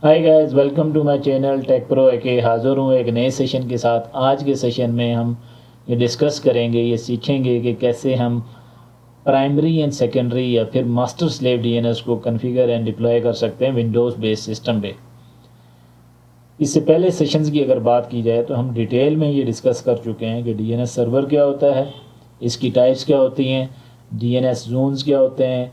Hi guys, welcome to my channel tech pro के हाज़िर हूँ एक नए सेशन के साथ। आज के सेशन में हम ये डिस्कस करेंगे, ये सीखेंगे कि कैसे हम प्राइमरी एंड सेकेंडरी या फिर मास्टर स्लेव डीएनएस को कॉन्फ़िगर एंड डिप्लॉय कर सकते हैं विंडोज़ बेस्ड सिस्टम पे। इससे पहले सेशंस की अगर बात की जाए तो हम डिटेल में ये डिस्कस कर चुके हैं कि डीएनएस सर्वर क्या होता है, इसकी टाइप्स क्या होती हैं, डीएनएस जोन्स क्या होते हैं,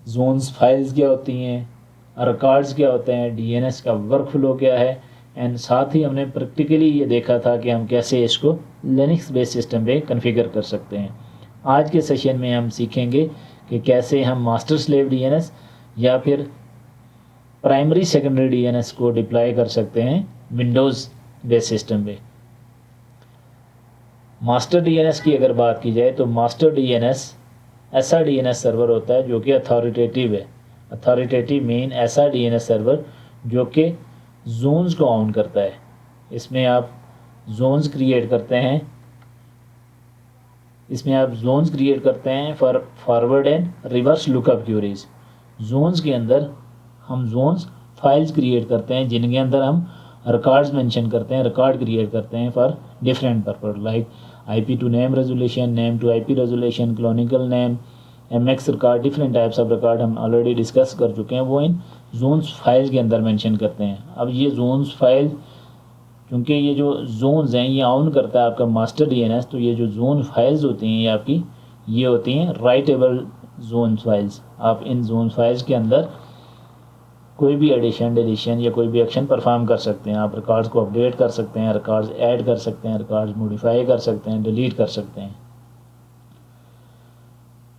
जोन्स फाइल्स क्या होती हैं, रिकॉर्ड्स क्या होते हैं, डीएनएस का वर्क फ्लो क्या है, एंड साथ ही हमने प्रैक्टिकली ये देखा था कि हम कैसे इसको लिनक्स बेस्ड सिस्टम पे कॉन्फ़िगर कर सकते हैं। आज के सेशन में हम सीखेंगे कि कैसे हम मास्टर स्लेव डीएनएस या फिर प्राइमरी सेकेंडरी डीएनएस को डिप्लॉय कर सकते हैं विंडोज़ बेस्ड सिस्टम पे। मास्टर डीएनएस की अगर बात की जाए तो मास्टर डीएनएस ऐसा डीएनएस सर्वर होता है जो कि अथॉरिटेटिव है। अथॉरिटेटिव मीन ऐसा डीएनएस सर्वर जो कि जोन्स को ऑन करता है। इसमें आप जोन्स क्रिएट करते हैं for forward and reverse lookup queries. Zones के अंदर हम जोन्स फाइल्स क्रिएट करते हैं जिनके अंदर हम रिकॉर्ड्स मेंशन करते हैं, रिकॉर्ड क्रिएट करते हैं for different purpose like IP to name resolution, name to IP resolution, canonical name, MX record, different types of record हम ऑलरेडी डिस्कस कर चुके हैं, वो इन जोन्स फाइल्स के अंदर मेंशन करते हैं। अब ये जोन्स फाइल, क्योंकि ये जो जोन्स हैं ये ऑन करता है आपका मास्टर डीएनएस, तो ये जो जोन फाइल्स होती हैं ये आपकी ये होती हैं राइटेबल जोन फाइल्स। आप इन जोन फाइल्स के अंदर कोई भी एडिशन डिलीशन या कोई भी एक्शन परफॉर्म कर सकते हैं। आप रिकॉर्ड्स को अपडेट कर सकते हैं, रिकॉर्ड्स ऐड कर सकते हैं, रिकॉर्ड्स मॉडिफाई कर सकते हैं, डिलीट कर सकते हैं।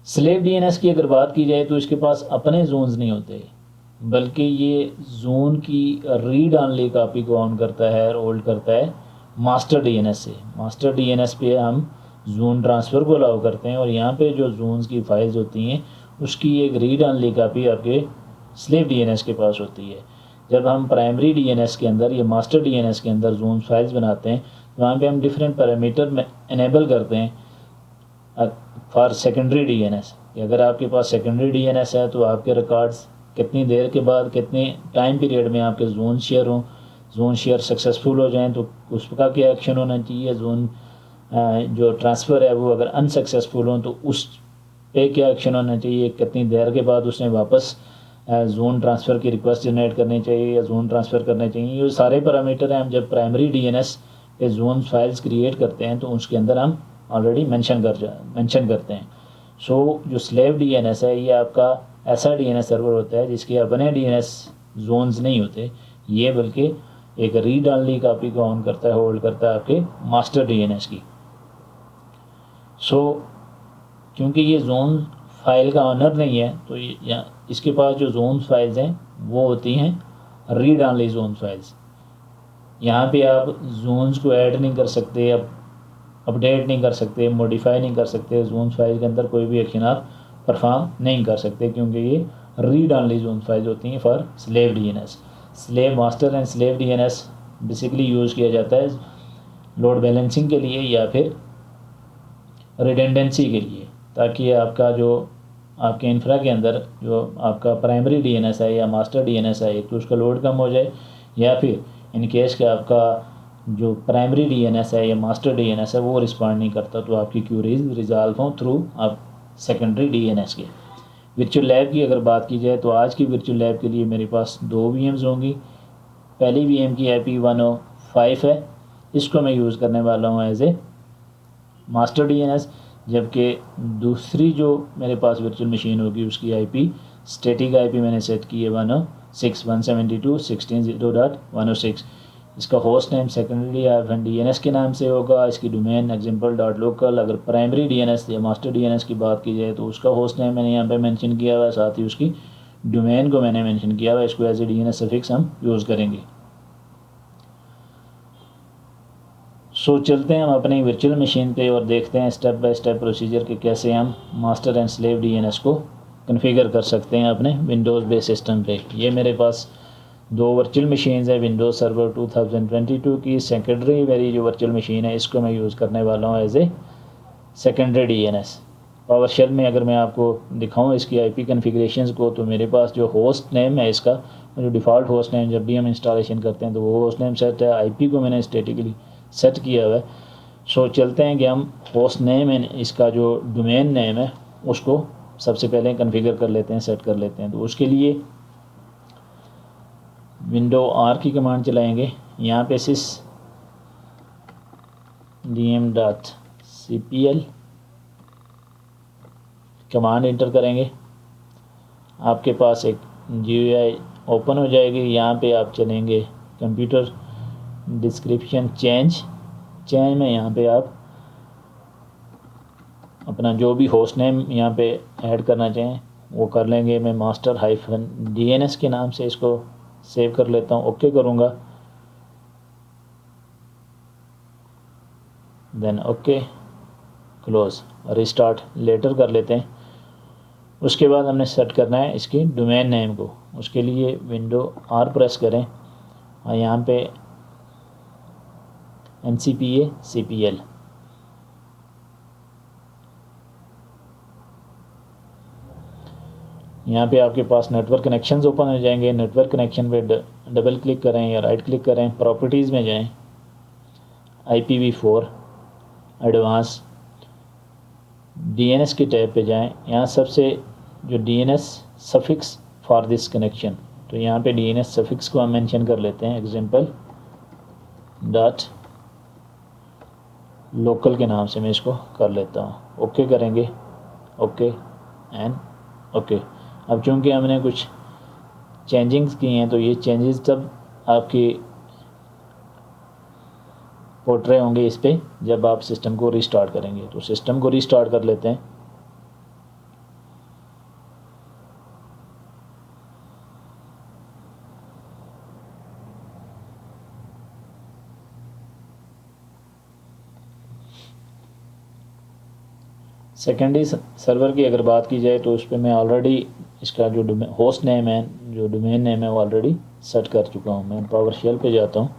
स्लेव डीएनएस की अगर बात की जाए तो इसके पास अपने जोन्स नहीं होते, बल्कि ये जोन की रीड ऑनली कॉपी को ऑन करता है और होल्ड करता है मास्टर डीएनएस से। मास्टर डीएनएस पे हम जोन ट्रांसफ़र को अलाउ करते हैं और यहाँ पे जो जोन्स की फाइल्स होती हैं उसकी एक रीड ऑनली कॉपी आपके स्लेव डीएनएस के पास होती है। जब हम प्राइमरी डीएनएस के अंदर या मास्टर डीएनएस के अंदर जोन फाइल्स बनाते हैं तो वहाँ पे हम डिफरेंट पैरामीटर में इनेबल करते हैं फॉर सेकेंडरी डीएनएस। अगर आपके पास सेकेंडरी डीएनएस है तो आपके रिकॉर्ड्स कितनी देर के बाद, कितने टाइम पीरियड में आपके जोन शेयर हों, जोन शेयर सक्सेसफुल हो जाएं तो उसका क्या एक्शन होना चाहिए, जोन जो ट्रांसफ़र है वो अगर अनसक्सेसफुल हो तो उस पे क्या एक्शन होना चाहिए, कितनी देर के बाद उसने वापस जोन ट्रांसफ़र की रिक्वेस्ट जनरेट करनी चाहिए या जोन ट्रांसफ़र करने चाहिए। ये सारे पैरामीटर हैं हम जब प्राइमरी डीएनएस पे जोन फाइल्स क्रिएट करते हैं तो उसके अंदर हम ऑलरेडी मेंशन करते हैं। सो जो स्लेव डीएनएस है ये आपका ऐसा डीएनएस सर्वर होता है जिसके अपने डीएनएस जोन्स नहीं होते, ये बल्कि एक रीड ऑनली कॉपी को ऑन करता है, होल्ड करता है आपके मास्टर डीएनएस की। सो क्योंकि ये जोन फाइल का ऑनर नहीं है तो इसके पास जो जोन फाइल्स हैं वो होती हैं रीड ऑनली जोन फाइल्स। यहाँ पे आप जोन्स को ऐड नहीं कर सकते, अपडेट नहीं कर सकते, मॉडिफाई नहीं कर सकते, जोन फाइल के अंदर कोई भी एक्शन आप परफॉर्म नहीं कर सकते क्योंकि ये रीड ऑनली जोन फाइल्स होती हैं for slave DNS. Slave master and slave DNS basically use किया जाता है लोड बैलेंसिंग के लिए या फिर रिडेंडेंसी के लिए, ताकि आपका जो आपके इंफ्रा के अंदर जो आपका प्राइमरी डीएनएस है या मास्टर डीएनएस है एक तो उसका लोड कम हो जाए, या फिर इन केस के आपका जो प्राइमरी डीएनएस है या मास्टर डीएनएस है वो रिस्पॉन्ड नहीं करता तो आपकी क्यूरीज रिजॉल्व हों थ्रू आप सेकेंडरी डीएनएस के। वर्चुअल लैब की अगर बात की जाए तो आज की वर्चुअल लैब के लिए मेरे पास 2 VMs होंगी। पहली VM की IP105 है, इसको मैं यूज़ करने वाला हूँ एज ए मास्टर डीएनएस, जबकि दूसरी जो मेरे पास वर्चुअल मशीन होगी उसकी IP स्टैटिक IP मैंने सेट की है 106.172.16.0.106। इसका होस्ट नेम सेकेंडरी DNS के नाम से होगा, इसकी डोमेन example.local। अगर प्राइमरी DNS या मास्टर DNS की बात की जाए तो उसका होस्ट नेम मैंने यहाँ पे मेंशन किया हुआ है, साथ ही उसकी डोमेन को मैंने मेंशन किया हुआ है। इसको एज ए DNS सफिक्स हम यूज़ करेंगे। सो चलते हैं हम अपनी वर्चुअल मशीन पे और देखते हैं स्टेप बाय स्टेप प्रोसीजर कि कैसे हम मास्टर एंड स्लेव DNS को कॉन्फ़िगर कर सकते हैं अपने विंडोज़ बेस्ड सिस्टम पे। ये मेरे पास 2 वर्चुअल मशीन्स है विंडोज़ सर्वर 2022 की। सेकेंडरी मेरी जो वर्चुअल मशीन है इसको मैं यूज़ करने वाला हूँ as a secondary DNS। PowerShell में अगर मैं आपको दिखाऊं इसकी आईपी कॉन्फ़िगरेशंस को, तो मेरे पास जो होस्ट नेम है इसका, जो डिफ़ॉल्ट होस्ट नेम जब भी हम इंस्टॉलेशन करते हैं तो वो होस्ट नेम सेट है, आईपी को मैंने स्टैटिकली सेट किया हुआ है। सो चलते हैं कि हम होस्ट नेम है इसका जो डोमेन नेम है उसको सबसे पहले कॉन्फ़िगर कर लेते हैं, सेट कर लेते हैं। तो उसके लिए विंडो आर की कमांड चलाएंगे। यहाँ पे सिस dm.cpl कमांड इंटर करेंगे, आपके पास एक GUI ओपन हो जाएगी। यहाँ पे आप चलेंगे कंप्यूटर डिस्क्रिप्शन चेंज में, यहाँ पे आप अपना जो भी होस्ट नेम यहाँ पे ऐड करना चाहें वो कर लेंगे। मैं master-dns के नाम से इसको सेव कर लेता हूँ, ओके करूँगा, then okay, close, restart later कर लेते हैं। उसके बाद हमने सेट करना है इसकी डोमेन नेम को। उसके लिए विंडो आर प्रेस करें और यहाँ पे ncpa-cpl, यहाँ पे आपके पास नेटवर्क कनेक्शंस ओपन हो जाएंगे। नेटवर्क कनेक्शन पे डबल क्लिक करें या राइट क्लिक करें, प्रॉपर्टीज़ में जाएं, IPv4 एडवांस DNS के टैब पे जाएं। यहाँ सबसे जो DNS suffix for this connection, तो यहाँ पे DNS सफिक्स को हम मेंशन कर लेते हैं, एग्जांपल डॉट लोकल के नाम से मैं इसको कर लेता हूँ, ओके करेंगे, ओके एंड ओके। अब चूँकि हमने कुछ चेंजिंग्स की हैं तो ये चेंजेस तब आपकी पोर्ट्रे होंगे इस पे जब आप सिस्टम को रीस्टार्ट करेंगे। तो सिस्टम को रीस्टार्ट कर लेते हैं। सेकेंडरी सर्वर की अगर बात की जाए तो उस पर मैं ऑलरेडी इसका जो होस्ट नेम है, जो डोमेन नेम है वो ऑलरेडी सेट कर चुका हूँ। मैं पावर शेल पे जाता हूँ,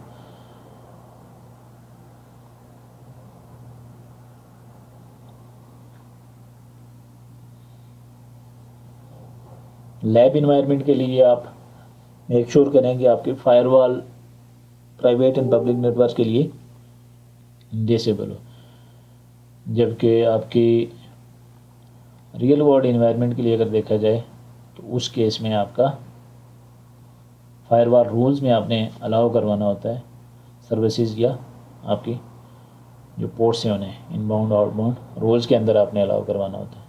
लैब इन्वायरमेंट के लिए आप मेक श्योर करें कि आपके firewall private and public network के लिए डिसेबल हो, जबकि आपकी रियल वर्ल्ड इन्वायरमेंट के लिए अगर देखा जाए तो उस केस में आपका फायरवॉल रूल्स में आपने अलाउ करवाना होता है सर्विसेज, या आपकी जो पोर्ट्स हैं उन्हें इनबाउंड आउटबाउंड रूल्स के अंदर आपने अलाउ करवाना होता है।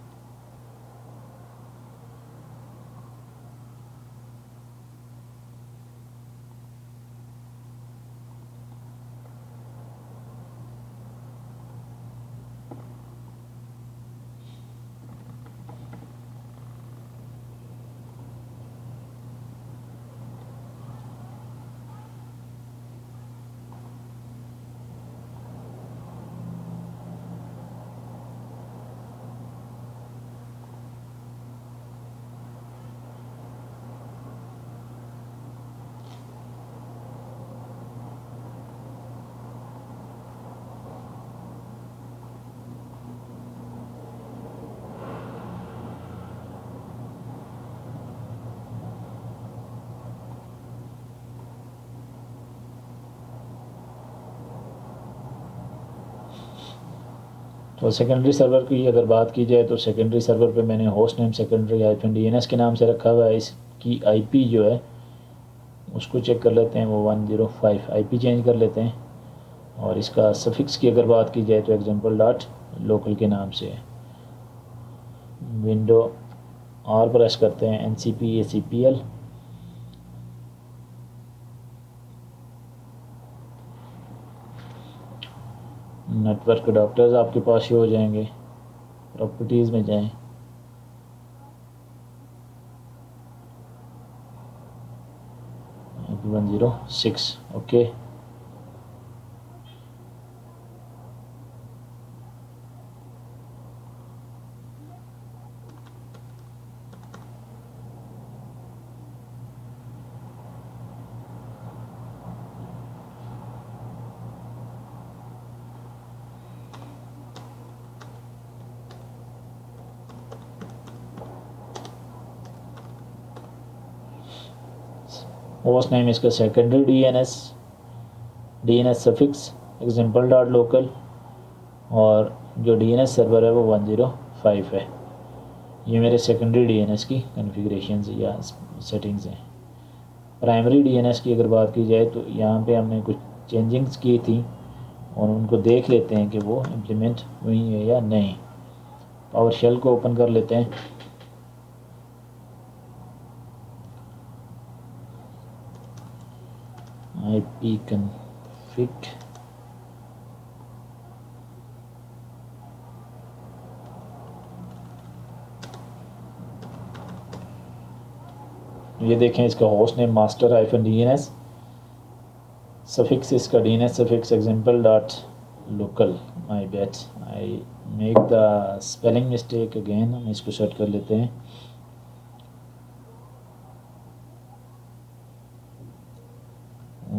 तो सेकेंडरी सर्वर की अगर बात की जाए तो सेकेंडरी सर्वर पे मैंने होस्ट नेम secondary-DNS के नाम से रखा हुआ है। इसकी आईपी जो है उसको चेक कर लेते हैं, वो 105 आईपी चेंज कर लेते हैं। और इसका सफिक्स की अगर बात की जाए तो एग्जांपल डॉट लोकल के नाम से है। विंडो आर प्रेस करते हैं, ncpa-cpl, नेटवर्क अडॉप्टर्स आपके पास ही हो जाएंगे। प्रॉपर्टीज़ में जाएं, IP106, ओके। होस्ट नेम इसका secondary DNS suffix example dot local, और जो डीएनएस सर्वर है वो 105 है। ये मेरे सेकेंडरी डीएनएस की कॉन्फ़िगरेशंस या सेटिंग्स हैं। प्राइमरी डीएनएस की अगर बात की जाए तो यहाँ पे हमने कुछ चेंजिंग्स की थी और उनको देख लेते हैं कि वो इम्प्लीमेंट हुई है या नहीं। पावर शेल को ओपन कर लेते हैं। IP config, ये देखें इसका host name master -DNS, suffix इसका DNS suffix example dot local. My bad, I make the spelling mistake again. हम इसको सेट कर लेते हैं।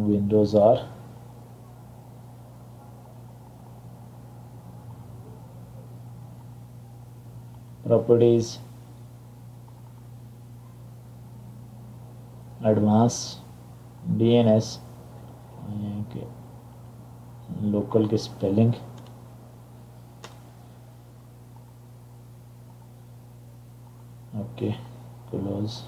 Windows or properties, advance DNS के लोकल के स्पेलिंग, ओके क्लोज।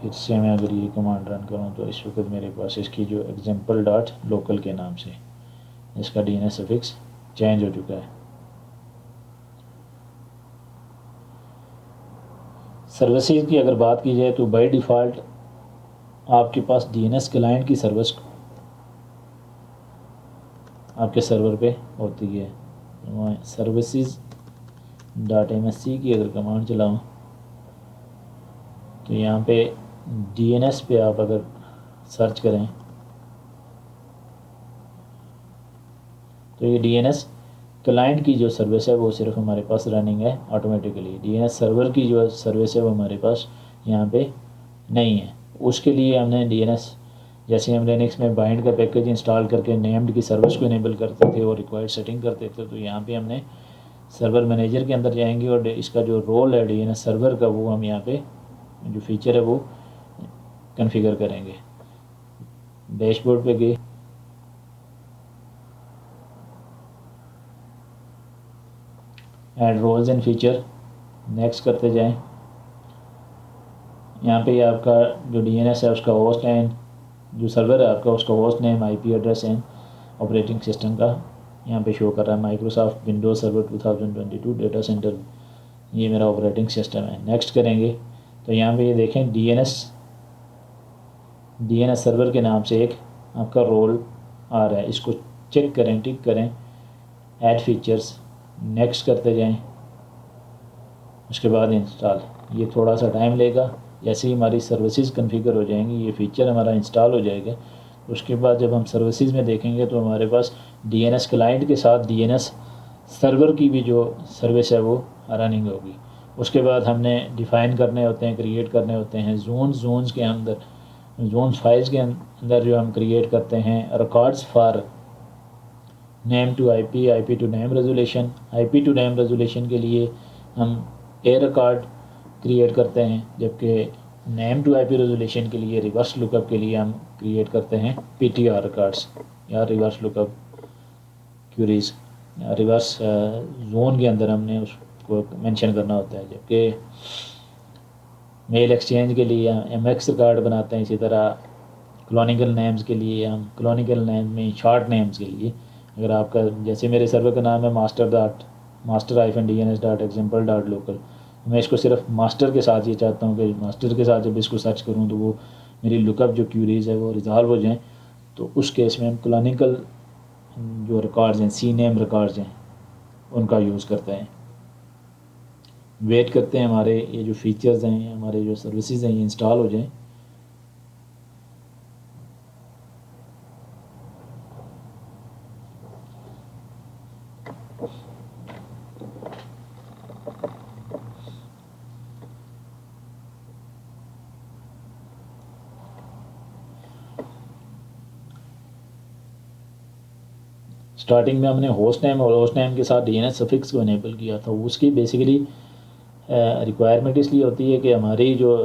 फिर से मैं अगर ये कमांड रन करूँ तो इस वक्त मेरे पास इसकी जो एग्जाम्पल डॉट लोकल के नाम से इसका DNS सफिक्स चेंज हो चुका है। सर्विसेज की अगर बात की जाए तो बाय डिफ़ॉल्ट आपके पास DNS क्लाइंट की सर्विस आपके सर्वर पे होती है। सर्विसेज डॉट MSC की अगर कमांड चलाऊँ तो यहाँ पे DNS पे आप अगर सर्च करें तो ये DNS क्लाइंट की जो सर्विस है वो सिर्फ हमारे पास रनिंग है ऑटोमेटिकली। DNS सर्वर की जो सर्विस है वो हमारे पास यहाँ पे नहीं है। उसके लिए हमने DNS, जैसे हम लिनक्स में बाइंड का पैकेज इंस्टॉल करके नेम्ड की सर्विस को इनेबल करते थे और रिक्वायर्ड सेटिंग करते थे, तो यहाँ पे हमने सर्वर मैनेजर के अंदर जाएंगे और इसका जो रोल है DNS सर्वर का वो हम यहाँ पे जो फीचर है वो कॉन्फ़िगर करेंगे। डैशबोर्ड पे गए, add roles and feature, next करते जाएं। यहाँ पे आपका जो DNS है उसका होस्ट एंड जो सर्वर है आपका उसका host name, IP address and operating system का यहाँ पे शो कर रहा है। Microsoft Windows server 2022 data centre, ये मेरा ऑपरेटिंग सिस्टम है। नेक्स्ट करेंगे तो यहाँ पे ये देखें DNS सर्वर के नाम से एक आपका रोल आ रहा है, इसको चेक करें, टिक करें, ऐड फीचर्स, नेक्स्ट करते जाएं। उसके बाद इंस्टॉल, ये थोड़ा सा टाइम लेगा। जैसे ही हमारी सर्विसेज कॉन्फ़िगर हो जाएंगी, ये फीचर हमारा इंस्टॉल हो जाएगा। उसके बाद जब हम सर्विसेज में देखेंगे तो हमारे पास DNS क्लाइंट के साथ DNS सर्वर की भी जो सर्विस है वो रनिंग होगी। उसके बाद हमने डिफ़ाइन करने होते हैं, क्रिएट करने होते हैं जोन्स के अंदर, जोन्स फाइल्स के अंदर जो हम क्रिएट करते हैं records for name to IP to name resolution. IP to name resolution के लिए हम ए रिकॉर्ड क्रिएट करते हैं, जबकि नेम टू IP रेजोल्यूशन के लिए रिवर्स लुकअप के लिए हम क्रिएट करते हैं PTR रिकॉर्ड्स या reverse lookup queries. Reverse zone के अंदर हमने उसको मेंशन करना होता है, जबकि मेल एक्सचेंज के लिए हम MX रिकॉर्ड बनाते हैं। इसी तरह क्लोनिकल नेम्स के लिए हम क्लोनिकल नेम में शॉर्ट नेम्स के लिए, अगर आपका जैसे मेरे सर्वर का नाम है master-dns.example.local, मैं इसको सिर्फ मास्टर के साथ ये चाहता हूँ कि मास्टर के साथ जब इसको सर्च करूँ तो वो मेरी लुकअप जो क्यूरीज़ है वो रिजॉल्व हो जाएं। तो उस केस में हम क्लोनिकल जो रिकॉर्ड्स हैं, CNAME रिकॉर्ड्स हैं, उनका यूज़ करते हैं। वेट करते हैं हमारे ये जो फीचर्स हैं, हमारे जो सर्विसेज हैं, ये इंस्टॉल हो जाएं। स्टार्टिंग में हमने होस्ट नेम और होस्ट नेम के साथ DNS सफिक्स को इनेबल किया था। उसकी बेसिकली रिक्वायरमेंट इसलिए होती है कि हमारी जो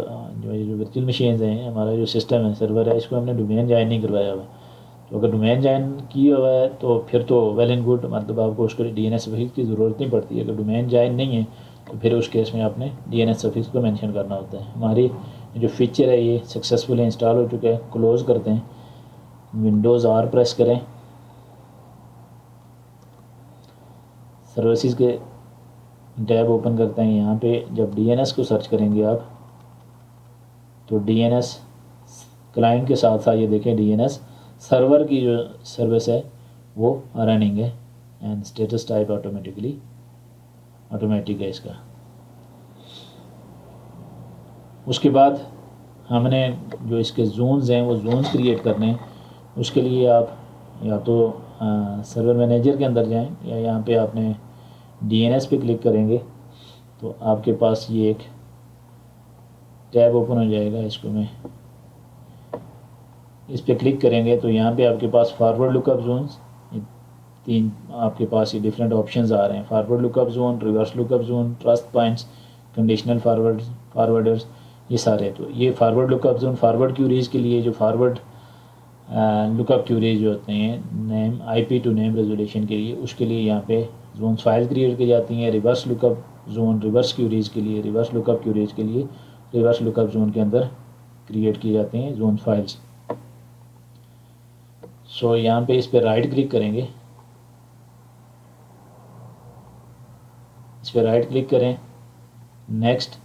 जो वर्चुअल मशीन्स हैं, हमारा जो सिस्टम है, सर्वर है, इसको हमने डोमेन ज्वाइन नहीं करवाया हुआ। तो अगर डोमेन ज्वाइन किया हुआ है तो फिर तो वेल एंड गुड, मतलब आपको उसको DNS सफिक्स की ज़रूरत नहीं पड़ती। अगर डोमेन ज्वाइन नहीं है तो फिर उस केस में आपने DNS सफिक्स को मेंशन करना होता है। हमारी जो फीचर है ये सक्सेसफुली इंस्टॉल हो चुका है। क्लोज़ करते हैं, विंडोज़ R प्रेस करें, सर्विसेज के टैब ओपन करते हैं। यहाँ पे जब DNS को सर्च करेंगे आप तो DNS क्लाइंट के साथ साथ ये देखें DNS सर्वर की जो सर्विस है वो रनिंग है एंड स्टेटस टाइप ऑटोमेटिक है इसका। उसके बाद हमने जो इसके जोन्स हैं वो जोन्स क्रिएट करने हैं। उसके लिए आप या तो सर्वर मैनेजर के अंदर जाएं या यहाँ पे आपने DNS पे क्लिक करेंगे तो आपके पास ये एक टैब ओपन हो जाएगा। इसको मैं इस पर क्लिक करेंगे तो यहाँ पे आपके पास फॉरवर्ड लुकअप जोन्स, 3 आपके पास ये डिफरेंट ऑप्शंस आ रहे हैं। Forward lookup zone, reverse lookup zone, trust points, conditional forwarders, ये सारे। तो ये forward lookup zone forward queries के लिए, जो फॉरवर्ड लुकअप क्यूरीज जो होते हैं name IP to name resolution के लिए, उसके लिए यहाँ पे जोन फाइल क्रिएट की जाती हैं। Reverse lookup zone reverse queries के लिए, रिवर्स लुकअप क्यूरीज के लिए रिवर्स लुकअप जोन के अंदर क्रिएट की जाती हैं जोन फाइल्स। सो यहाँ पे इस पर राइट क्लिक करेंगे, इस पर राइट क्लिक करें, नेक्स्ट।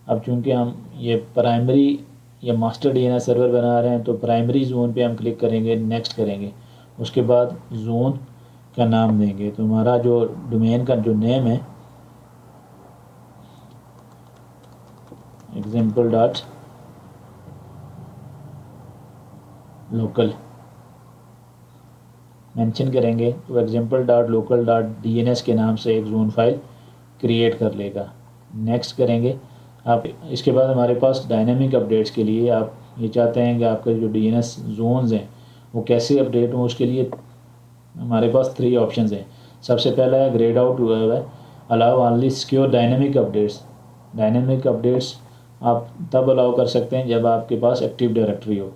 अब चूँकि हम ये प्राइमरी या मास्टर DNS सर्वर बना रहे हैं तो प्राइमरी जोन पे हम क्लिक करेंगे, नेक्स्ट करेंगे। उसके बाद जोन का नाम देंगे। तो हमारा जो डोमेन का जो नेम है example.local मेंशन करेंगे तो example.local.dns के नाम से एक जोन फाइल क्रिएट कर लेगा। नेक्स्ट करेंगे आप। इसके बाद हमारे पास डायनेमिक अपडेट्स के लिए आप ये चाहते हैं कि आपके जो DNS जोन्स हैं वो कैसे अपडेट हों। उसके लिए हमारे पास 3 ऑप्शंस हैं। सबसे पहला है ग्रेड आउट हुआ है, allow only secure dynamic updates. Dynamic updates आप तब अलाउ कर सकते हैं जब आपके पास एक्टिव डायरेक्टरी हो।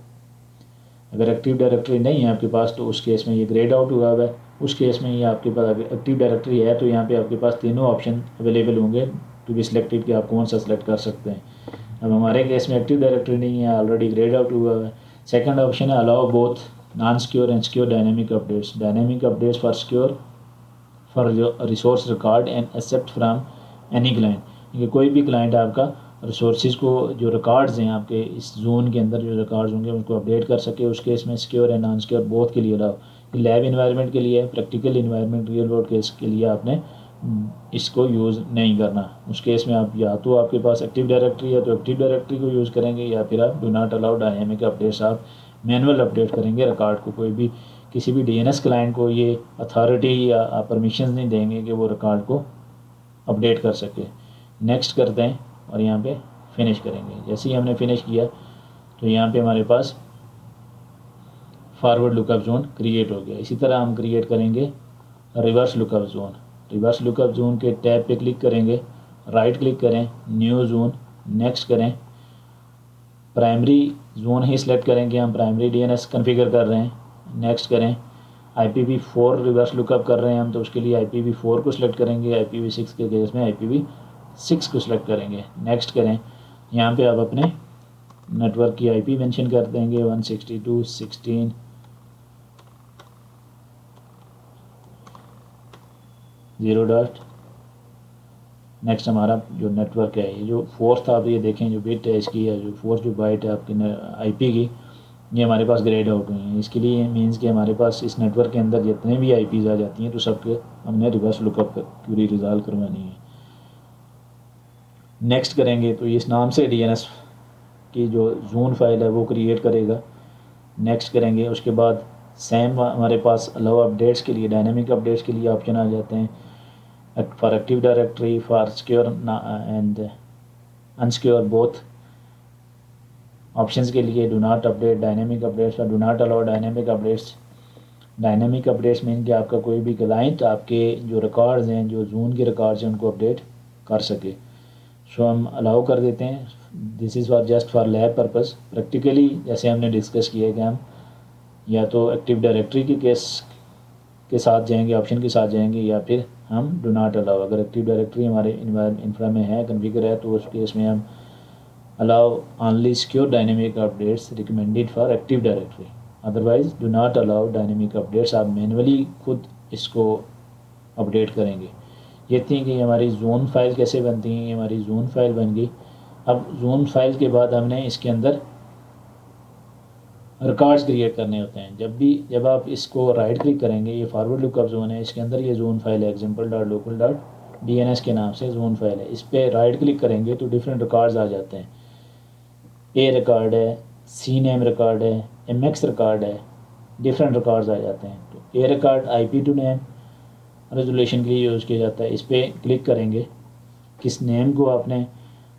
अगर एक्टिव डायरेक्टरी नहीं है आपके पास तो उस केस में ये ग्रेड आउट हुआ है। उस केस में ये आपके पास एक्टिव डायरेक्टरी है तो यहाँ पे आपके पास तीनों ऑप्शन अवेलेबल होंगे टू बी सिलेक्टेड कि आप कौन सा सिलेक्ट कर सकते हैं। अब हमारे केस में एक्टिव डायरेक्टरी नहीं है, ऑलरेडी ग्रेड आउट हुआ है। सेकंड ऑप्शन है allow both non secure and secure dynamic updates. Dynamic updates for secure for resource record and accept from any client. ये कोई भी क्लाइंट आपका रिसोर्सेज को जो रिकॉर्ड्स हैं आपके इस जोन के अंदर जो रिकॉर्ड्स होंगे उनको अपडेट कर सके। उस केस में secure and non secure both के लिए अलाउ। लैब इन्वायरमेंट के लिए, practical environment, real world case के लिए आपने इसको यूज़ नहीं करना। उस केस में आप या तो आपके पास एक्टिव डायरेक्टरी है तो एक्टिव डायरेक्टरी को यूज़ करेंगे या फिर आप do not allow dynamic updates, आप मैनुअल अपडेट करेंगे रिकॉर्ड को। कोई भी किसी भी DNS क्लाइंट को ये अथॉरिटी या परमिशन नहीं देंगे कि वो रिकॉर्ड को अपडेट कर सके। नेक्स्ट करते हैं और यहाँ पे फिनिश करेंगे। जैसे ही हमने फिनिश किया तो यहाँ पे हमारे पास फॉरवर्ड लुकअप जोन क्रिएट हो गया। इसी तरह हम क्रिएट करेंगे reverse lookup zone. Reverse lookup zone के टैब पे क्लिक करेंगे, राइट क्लिक करें, न्यू जोन, नेक्स्ट करें। प्राइमरी जोन ही सिलेक्ट करेंगे, हम प्राइमरी DNS कॉन्फ़िगर कर रहे हैं, नेक्स्ट करें। IPv4 रिवर्स लुकअप कर रहे हैं हम तो उसके लिए IPv4 को सिलेक्ट करेंगे। IPv6 के केस में IPv6 को सिलेक्ट करेंगे, नेक्स्ट करें। यहाँ पे आप अपने नेटवर्क की IP मेंशन कर देंगे 162.16.0. नेक्स्ट हमारा जो नेटवर्क है, ये जो फोर्थ आप ये देखें जो बिट है इसकी, है जो फोर्थ जो बाइट है आपकी IP की, ये हमारे पास ग्रेड आउट हुई हैं। इसके लिए मीन्स कि हमारे पास इस नेटवर्क के अंदर जितने भी IPs आ जाती हैं तो सबके हमने रिवर्स लुकअप क्यूरी रिजॉल्व करवानी है। नेक्स्ट करेंगे तो इस नाम से DNS की जो जोन फाइल है वो क्रिएट करेगा, नेक्स्ट करेंगे। उसके बाद सेम हमारे पास अलाउ अपडेट्स के लिए, डायनेमिक अपडेट्स के लिए ऑप्शन आ जाते हैं for active directory, for secure and unsecure both. Options के लिए do not update dynamic updates और do not allow dynamic updates. Dynamic updates mean कि आपका कोई भी क्लाइंट आपके जो रिकॉर्ड्स हैं, जो जोन के रिकॉर्ड्स हैं, उनको अपडेट कर सके। सो हम अलाउ कर देते हैं। This is for just for lab purpose. Practically जैसे हमने डिस्कस किया कि हम या तो एक्टिव डायरेक्टरी के केस के साथ जाएंगे, ऑप्शन के साथ जाएंगे, या फिर हम डू नॉट अलाउ। अगर एक्टिव डायरेक्टरी हमारे इंफ्रा में है, कन्फिगर है, तो उस केस में हम allow only secure dynamic updates recommended for active directory, otherwise do not allow dynamic updates. आप मैनुअली खुद इसको अपडेट करेंगे। ये थी कि हमारी जोन फाइल कैसे बनती हैं। ये हमारी जोन फाइल बन गई। अब जोन फाइल के बाद हमने इसके अंदर रिकॉर्ड्स क्रिएट करने होते हैं। जब आप इसको राइट क्लिक करेंगे, ये फॉरवर्ड लुकअप जोन है, इसके अंदर ये जोन फाइल है example.local.dns के नाम से जोन फाइल है। इस पर राइट क्लिक करेंगे तो डिफरेंट रिकॉर्ड्स आ जाते हैं। ए रिकॉर्ड है, सी नेम रिकॉर्ड है, MX रिकॉर्ड है, डिफरेंट रिकॉर्ड्स आ जाते हैं। तो A record IP to name resolution के लिए यूज़ किया जाता है। इस पर क्लिक करेंगे, किस नेम को आपने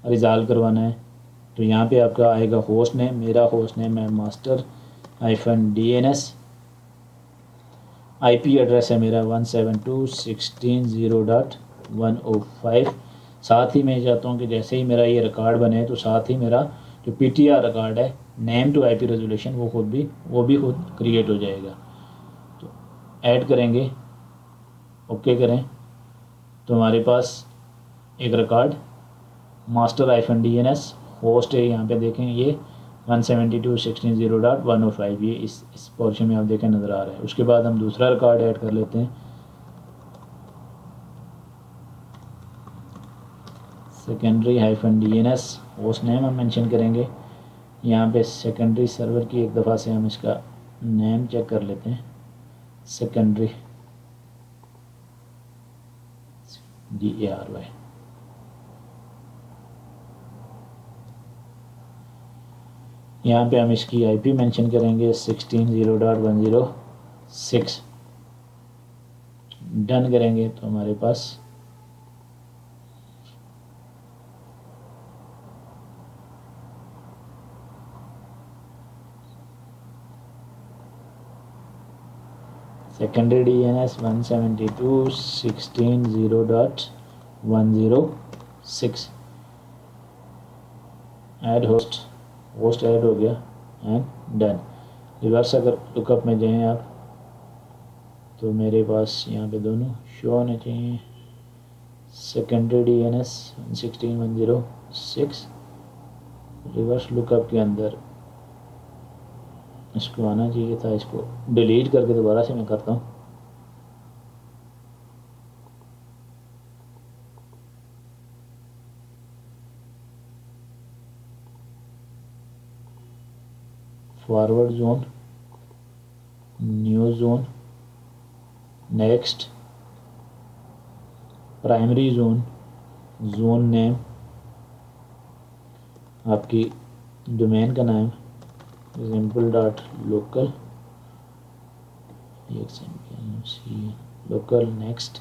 रिजॉल्व करवाना है, तो यहाँ पे आपका आएगा होस्ट नेम। मेरा होस्ट नेम है master-dns। IP एड्रेस है मेरा 172.16.0.105। साथ ही मैं चाहता हूँ कि जैसे ही मेरा ये रिकॉर्ड बने तो साथ ही मेरा जो PTR रिकॉर्ड है नेम टू IP रेजोल्यूशन वो भी खुद क्रिएट हो जाएगा। तो ऐड करेंगे, ओके करें, तो हमारे पास एक रिकॉर्ड master-dns होस्ट है। यहाँ पे देखें ये 172.16.0.105 ये इस पोर्शन में आप देखें नज़र आ रहा है। उसके बाद हम दूसरा रिकॉर्ड ऐड कर लेते हैं, secondary-dns होस्ट नेम हम मेंशन करेंगे। यहाँ पे सेकेंडरी सर्वर की एक दफ़ा से हम इसका नेम चेक कर लेते हैं, secondary DARY। यहाँ पे हम इसकी IP मेंशन करेंगे 16.0.106। डन करेंगे तो हमारे पास secondary DNS 172.16.0.106 add host add हो गया एंड डन। रिवर्स अगर लुकअप में जाएं आप तो मेरे पास यहाँ पे दोनों शो होने चाहिए। सेकेंडरी DNS 116.106 रिवर्स लुकअप के अंदर इसको आना चाहिए था। इसको डिलीट करके दोबारा से मैं करता हूँ। Forward zone, new zone, next, primary zone, zone name, आपकी डोमेन का नाम example.local local, next,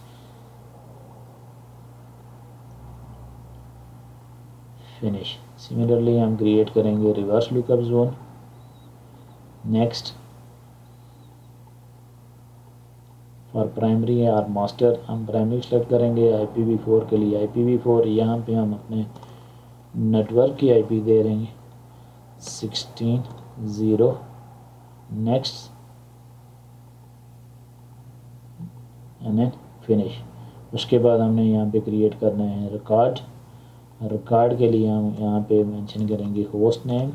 finish. Similarly हम क्रिएट करेंगे reverse lookup zone, next, for primary और मास्टर हम प्राइमरी सेलेक्ट करेंगे। IPv4 के लिए IPv4 यहाँ पे हम अपने नेटवर्क की IP दे रहे हैं 16.0, नेक्स्ट एंड देन फिनिश। उसके बाद हमने यहाँ पे क्रिएट करना है रिकॉर्ड के लिए हम यहाँ पे मेंशन करेंगे host name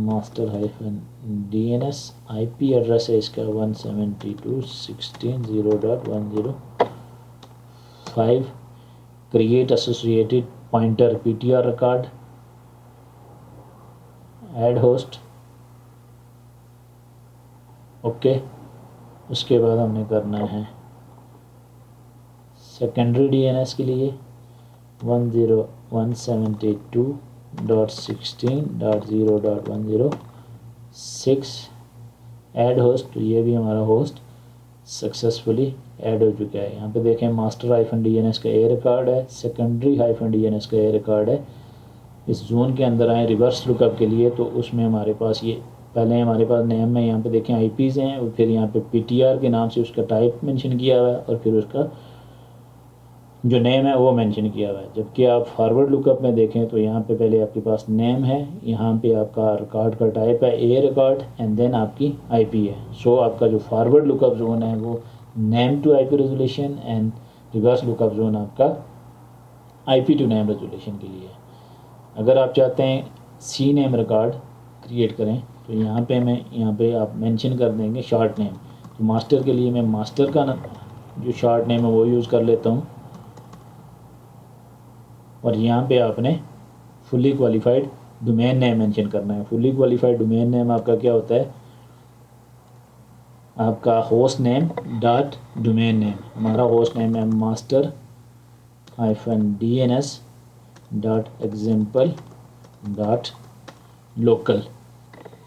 master-dns। IP address है इसका 172.16.0.105। Create associated pointer PTR record, add host, okay. उसके बाद हमने करना है सेकेंडरी DNS के लिए 10172.16.0.106 ऐड होस्ट। तो ये भी हमारा होस्ट सक्सेसफुली ऐड हो चुका है। यहाँ पे देखें master-dns का A रिकॉर्ड है, secondary-dns का A रिकॉर्ड है। इस जोन के अंदर आए रिवर्स लुकअप के लिए तो उसमें हमारे पास ये पहले हमारे पास नेम में यहाँ पे देखें IPs हैं और फिर यहाँ पे PTR के नाम से उसका टाइप मेंशन किया हुआ है और फिर उसका जो नेम है वो मेंशन किया हुआ है। जबकि आप फॉरवर्ड लुकअप में देखें तो यहाँ पे पहले आपके पास नेम है, यहाँ पे आपका रिकॉर्ड का टाइप है ए रिकॉर्ड, एंड देन आपकी आईपी है। सो आपका जो फॉरवर्ड लुकअप जोन है वो name to IP resolution, and reverse lookup zone आपका आईपी टू नेम रेजोल्यूशन के लिए है। अगर आप चाहते हैं सी नेम रिकॉर्ड क्रिएट करें तो यहाँ पे आप मेंशन कर देंगे शॉर्ट नेम। तो मास्टर के लिए मैं मास्टर का जो शॉर्ट नेम है वो यूज़ कर लेता हूँ, और यहाँ पे आपने fully qualified domain name mention करना है। फुली क्वालिफाइड डोमेन नेम आपका क्या होता है, आपका host name dot domain name. हमारा होस्ट नेम है मास्टर -DNS .example .local।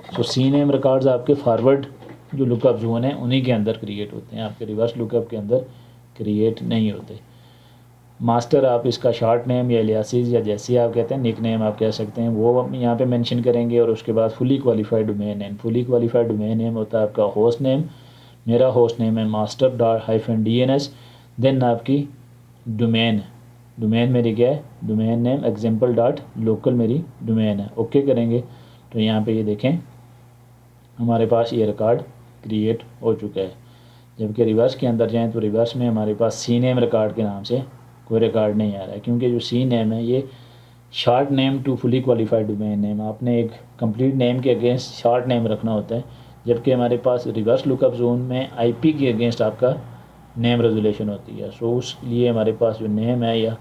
सो सी नेम रिकॉर्ड्स आपके फॉरवर्ड जो लुकअप जोन है उन्हीं के अंदर क्रिएट होते हैं, आपके रिवर्स लुकअप के अंदर क्रिएट नहीं होते। मास्टर आप इसका शॉर्ट नेम या एलियासिस या जैसे आप कहते हैं निक नेम आप कह सकते हैं, वो हम यहाँ पे मेंशन करेंगे। और उसके बाद fully qualified domain name. Fully qualified domain name होता है आपका होस्ट नेम। मेरा होस्ट नेम है master.-DNS। देन आपकी डोमेन मेरी क्या है, डोमेन नेम example.local मेरी डोमेन है। ओके करेंगे तो यहाँ पे ये देखें हमारे पास ये रिकॉर्ड क्रिएट हो चुका है। जबकि रिवर्स के अंदर जाएँ तो रिवर्स में हमारे पास सी नेम रिकॉर्ड के नाम से कोई रिकॉर्ड नहीं आ रहा है, क्योंकि जो सी नेम है ये short name to fully qualified domain name. आपने एक कंप्लीट नेम के अगेंस्ट शॉर्ट नेम रखना होता है, जबकि हमारे पास रिवर्स लुकअप जोन में आईपी के अगेंस्ट आपका नेम रेजोल्यूशन होती है। सो उसके लिए हमारे पास जो नेम है या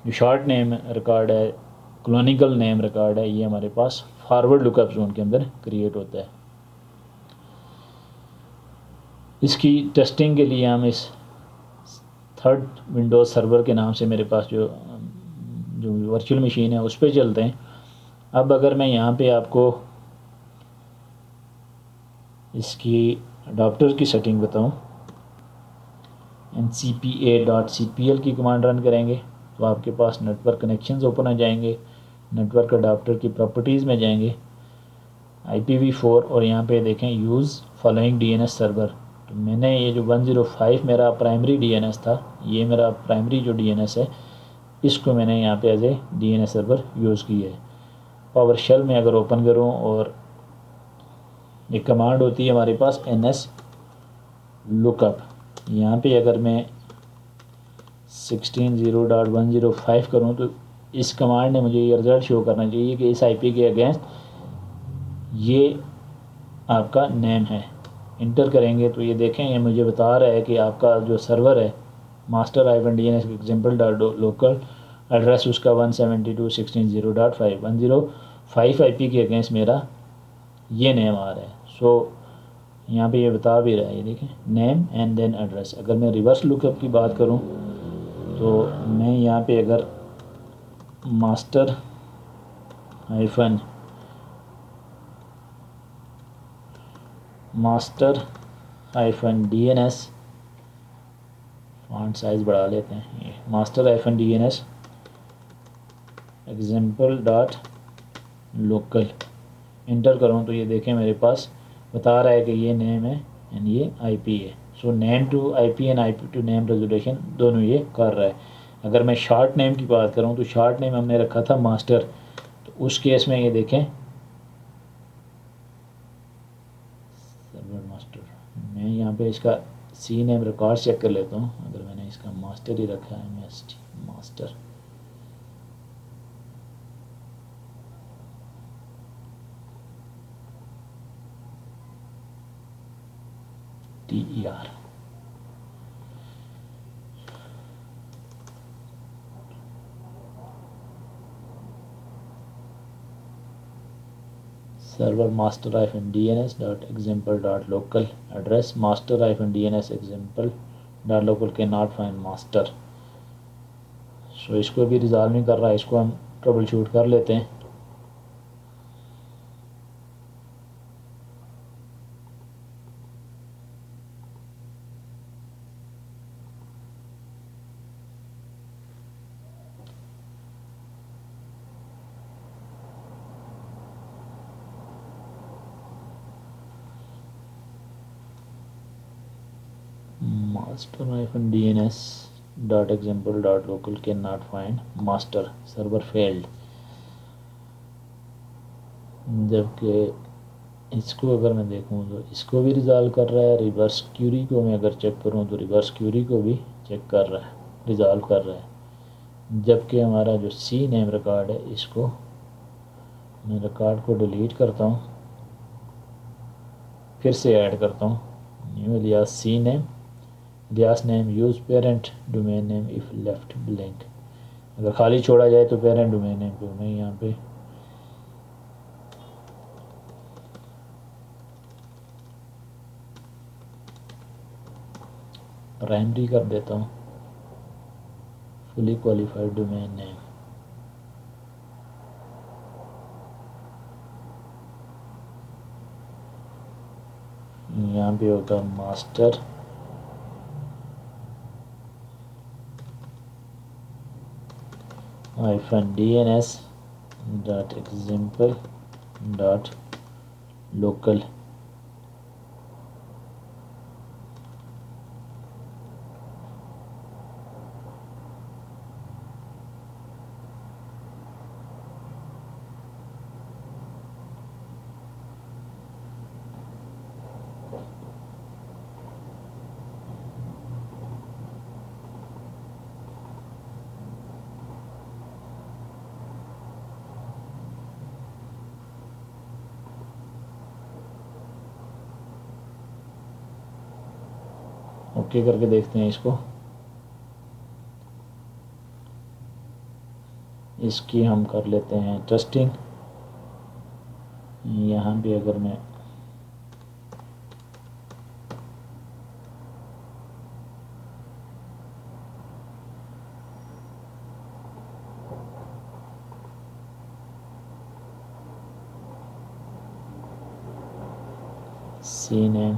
जो शॉर्ट नेम रिकॉर्ड है, क्लोनिकल नेम रिकॉर्ड है, ये हमारे पास फॉरवर्ड लुकअप जोन के अंदर क्रिएट होता है। इसकी टेस्टिंग के लिए हम इस थर्ड विंडोज़ सर्वर के नाम से मेरे पास जो वर्चुअल मशीन है उस पर चलते हैं। अब अगर मैं यहाँ पे आपको इसकी अडाप्टर की सेटिंग बताऊँ, ncpa.cpl की कमांड रन करेंगे तो आपके पास नेटवर्क कनेक्शंस ओपन हो जाएंगे। नेटवर्क अडाप्टर की प्रॉपर्टीज़ में जाएंगे, IPv4, और यहाँ पे देखें यूज़ फॉलोइंग DNS सर्वर। तो मैंने ये जो 105 मेरा प्राइमरी DNS था, ये मेरा प्राइमरी जो DNS है, इसको मैंने यहाँ पे as a DNS server use किया है। पावर शेल में अगर ओपन करूँ और एक कमांड होती है हमारे पास NS लुकअप, यहाँ पे अगर मैं 16.0.105 करूँ तो इस कमांड ने मुझे ये रिज़ल्ट शो करना चाहिए कि इस IP के अगेंस्ट ये आपका नेम है। इंटर करेंगे तो ये देखें ये मुझे बता रहा है कि आपका जो सर्वर है master-DNS example.local एड्रेस उसका 172.16.0.5 105 IP के अगेंस्ट मेरा ये नेम आ रहा है। सो यहाँ पे ये बता भी रहा है, ये देखें नेम एंड देन एड्रेस। अगर मैं रिवर्स लुकअप की बात करूँ तो मैं यहाँ पे अगर master-DNS फॉन्ट साइज़ बढ़ा लेते हैं, ये master-DNS example.local इंटर करूँ तो ये देखें मेरे पास बता रहा है कि ये नेम है एंड ये IP है। So name to IP and IP to name resolution दोनों ये कर रहा है। अगर मैं शॉर्ट नेम की बात करूँ तो शॉर्ट नेम हमने रखा था मास्टर, तो उस केस में ये देखें सर्वर मास्टर, मैं यहाँ पे इसका सी नेम रिकॉर्ड चेक कर लेता हूँ। अगर मैंने इसका मास्टर ही रखा है master, TER, server master-DNS.example.local address master-DNS example.local के नॉट फाइंड मास्टर। सो इसको भी रिजॉल्व नहीं कर रहा है, इसको हम ट्रबल शूट कर लेते हैं। master-DNS dot example dot local can not find master, server failed. जबकि इसको अगर मैं देखूँ तो इसको भी रिज़ॉल्व कर रहा है, रिवर्स क्यूरी को मैं अगर चेक करूँ तो रिवर्स क्यूरी को भी चेक कर रहा है, रिज़ॉल्व कर रहा है। जबकि हमारा जो सी नेम रिकॉर्ड है, इसको मैं रिकॉर्ड को डिलीट करता हूँ, फिर से ऐड करता हूँ, new alias C name, alias name use parent domain name if left blank. अगर खाली छोड़ा जाए तो पेरेंट डोमेन नेम को मैं यहाँ पे प्राइमरी कर देता हूँ, फुली क्वालिफाइड डोमेन नेम। यहाँ पे होगा master -DNS dot example dot local. Okay करके देखते हैं इसको। इसकी हम कर लेते हैं टेस्टिंग। यहाँ भी अगर मैं C name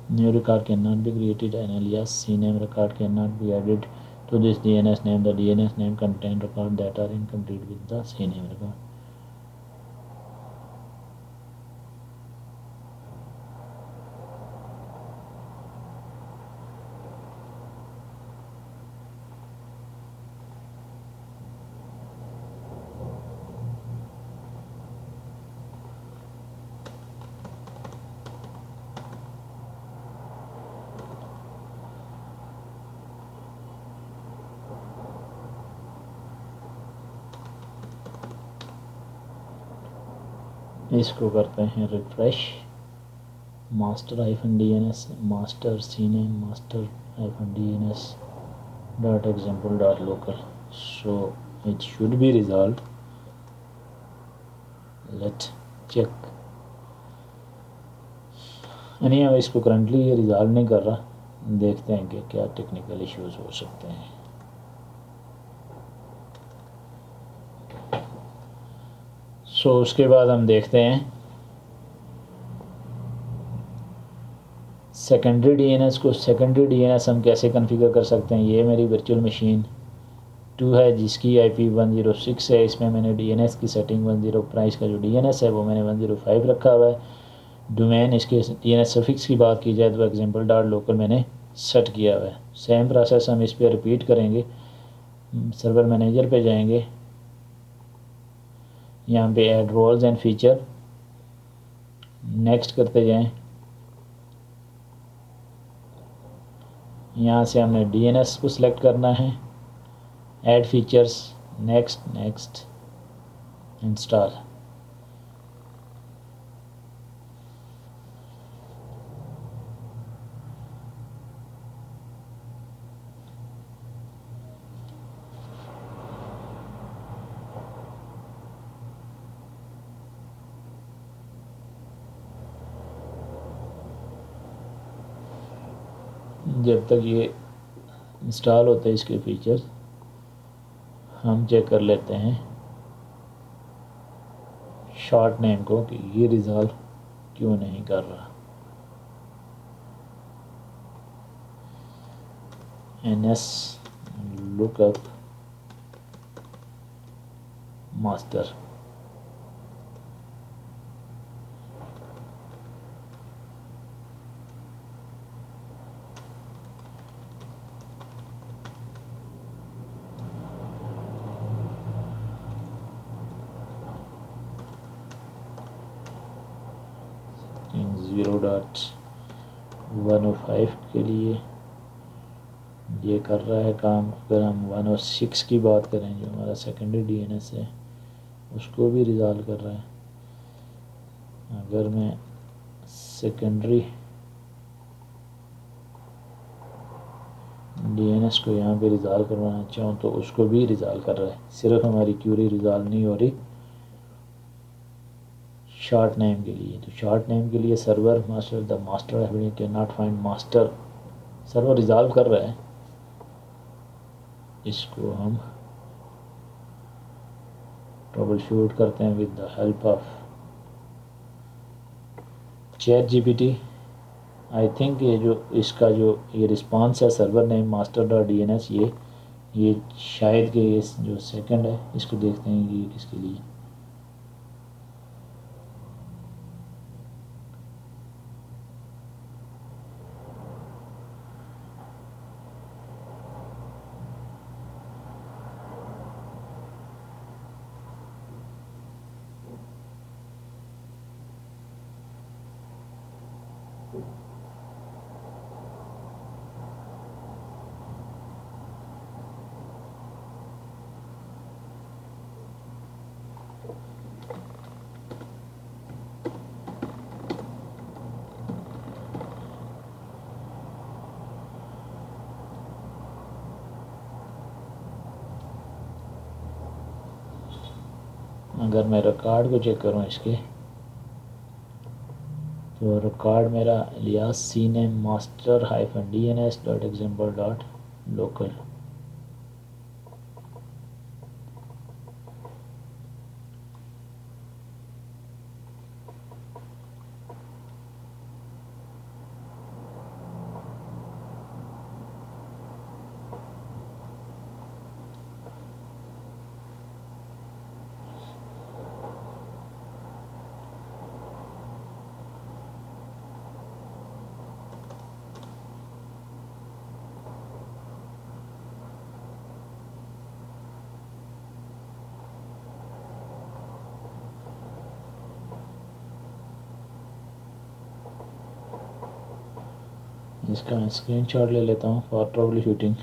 new record cannot be created, an alias cname record cannot be added to this DNS name. The DNS name contain records that are incomplete with the cname record. इसको करते हैं refresh. Master -DNS master cname master -DNS dot example dot local, so it should be resolved. Let's check। नहीं, अब इसको currently ये resolve नहीं कर रहा, देखते हैं कि क्या टेक्निकल इश्यूज हो सकते हैं। सो उसके बाद हम देखते हैं सेकेंडरी डीएनएस को। सेकेंडरी डीएनएस हम कैसे कॉन्फ़िगर कर सकते हैं। ये मेरी वर्चुअल मशीन 2 है जिसकी IP 106 है। इसमें मैंने डीएनएस की सेटिंग 10 प्राइस का जो डीएनएस है वो मैंने 105 रखा हुआ है। डोमेन इसके डीएनएस सफिक्स की बात की जाए तो एग्जाम्पल डॉट लोकल मैंने सेट किया हुआ है। सेम प्रोसेस हम इस पर रिपीट करेंगे। सर्वर मैनेजर पे जाएंगे, यहाँ पे add roles and feature, next करते जाएं। यहाँ से हमने डीएनएस को सिलेक्ट करना है, add features, next next, install. जब तक ये इंस्टॉल होते हैं इसके फीचर्स, हम चेक कर लेते हैं शॉर्ट नेम को कि ये रिज़ॉल्व क्यों नहीं कर रहा। ns lookup master। Zero dot 105 के लिए ये कर रहा है काम। अगर हम 106 की बात करें जो हमारा सेकेंडरी DNS है उसको भी रिज़ॉल्व कर रहा है। अगर मैं सेकेंडरी DNS को यहाँ पे रिज़ॉल्व करवाना चाहूँ तो उसको भी रिज़ॉल्व कर रहा है। सिर्फ हमारी क्यूरी रिज़ॉल्व नहीं हो रही शॉर्ट नेम के लिए। तो शॉर्ट नेम के लिए server master the master can not find master server resolve कर रहा है। इसको हम ट्रबल शूट करते हैं with the help of ChatGPT। I think ये जो इसका जो ये रिस्पांस है server name master dot DNS ये शायद कि ये जो सेकंड है इसको देखते हैं कि ये किसके लिए। अगर मैं रिकॉर्ड को चेक करूँ इसके तो रिकॉर्ड मेरा Ilyas CNAME master -DNS dot example dot local. इसका मैं स्क्रीनशॉट ले लेता हूँ फॉर ट्रबल शूटिंग।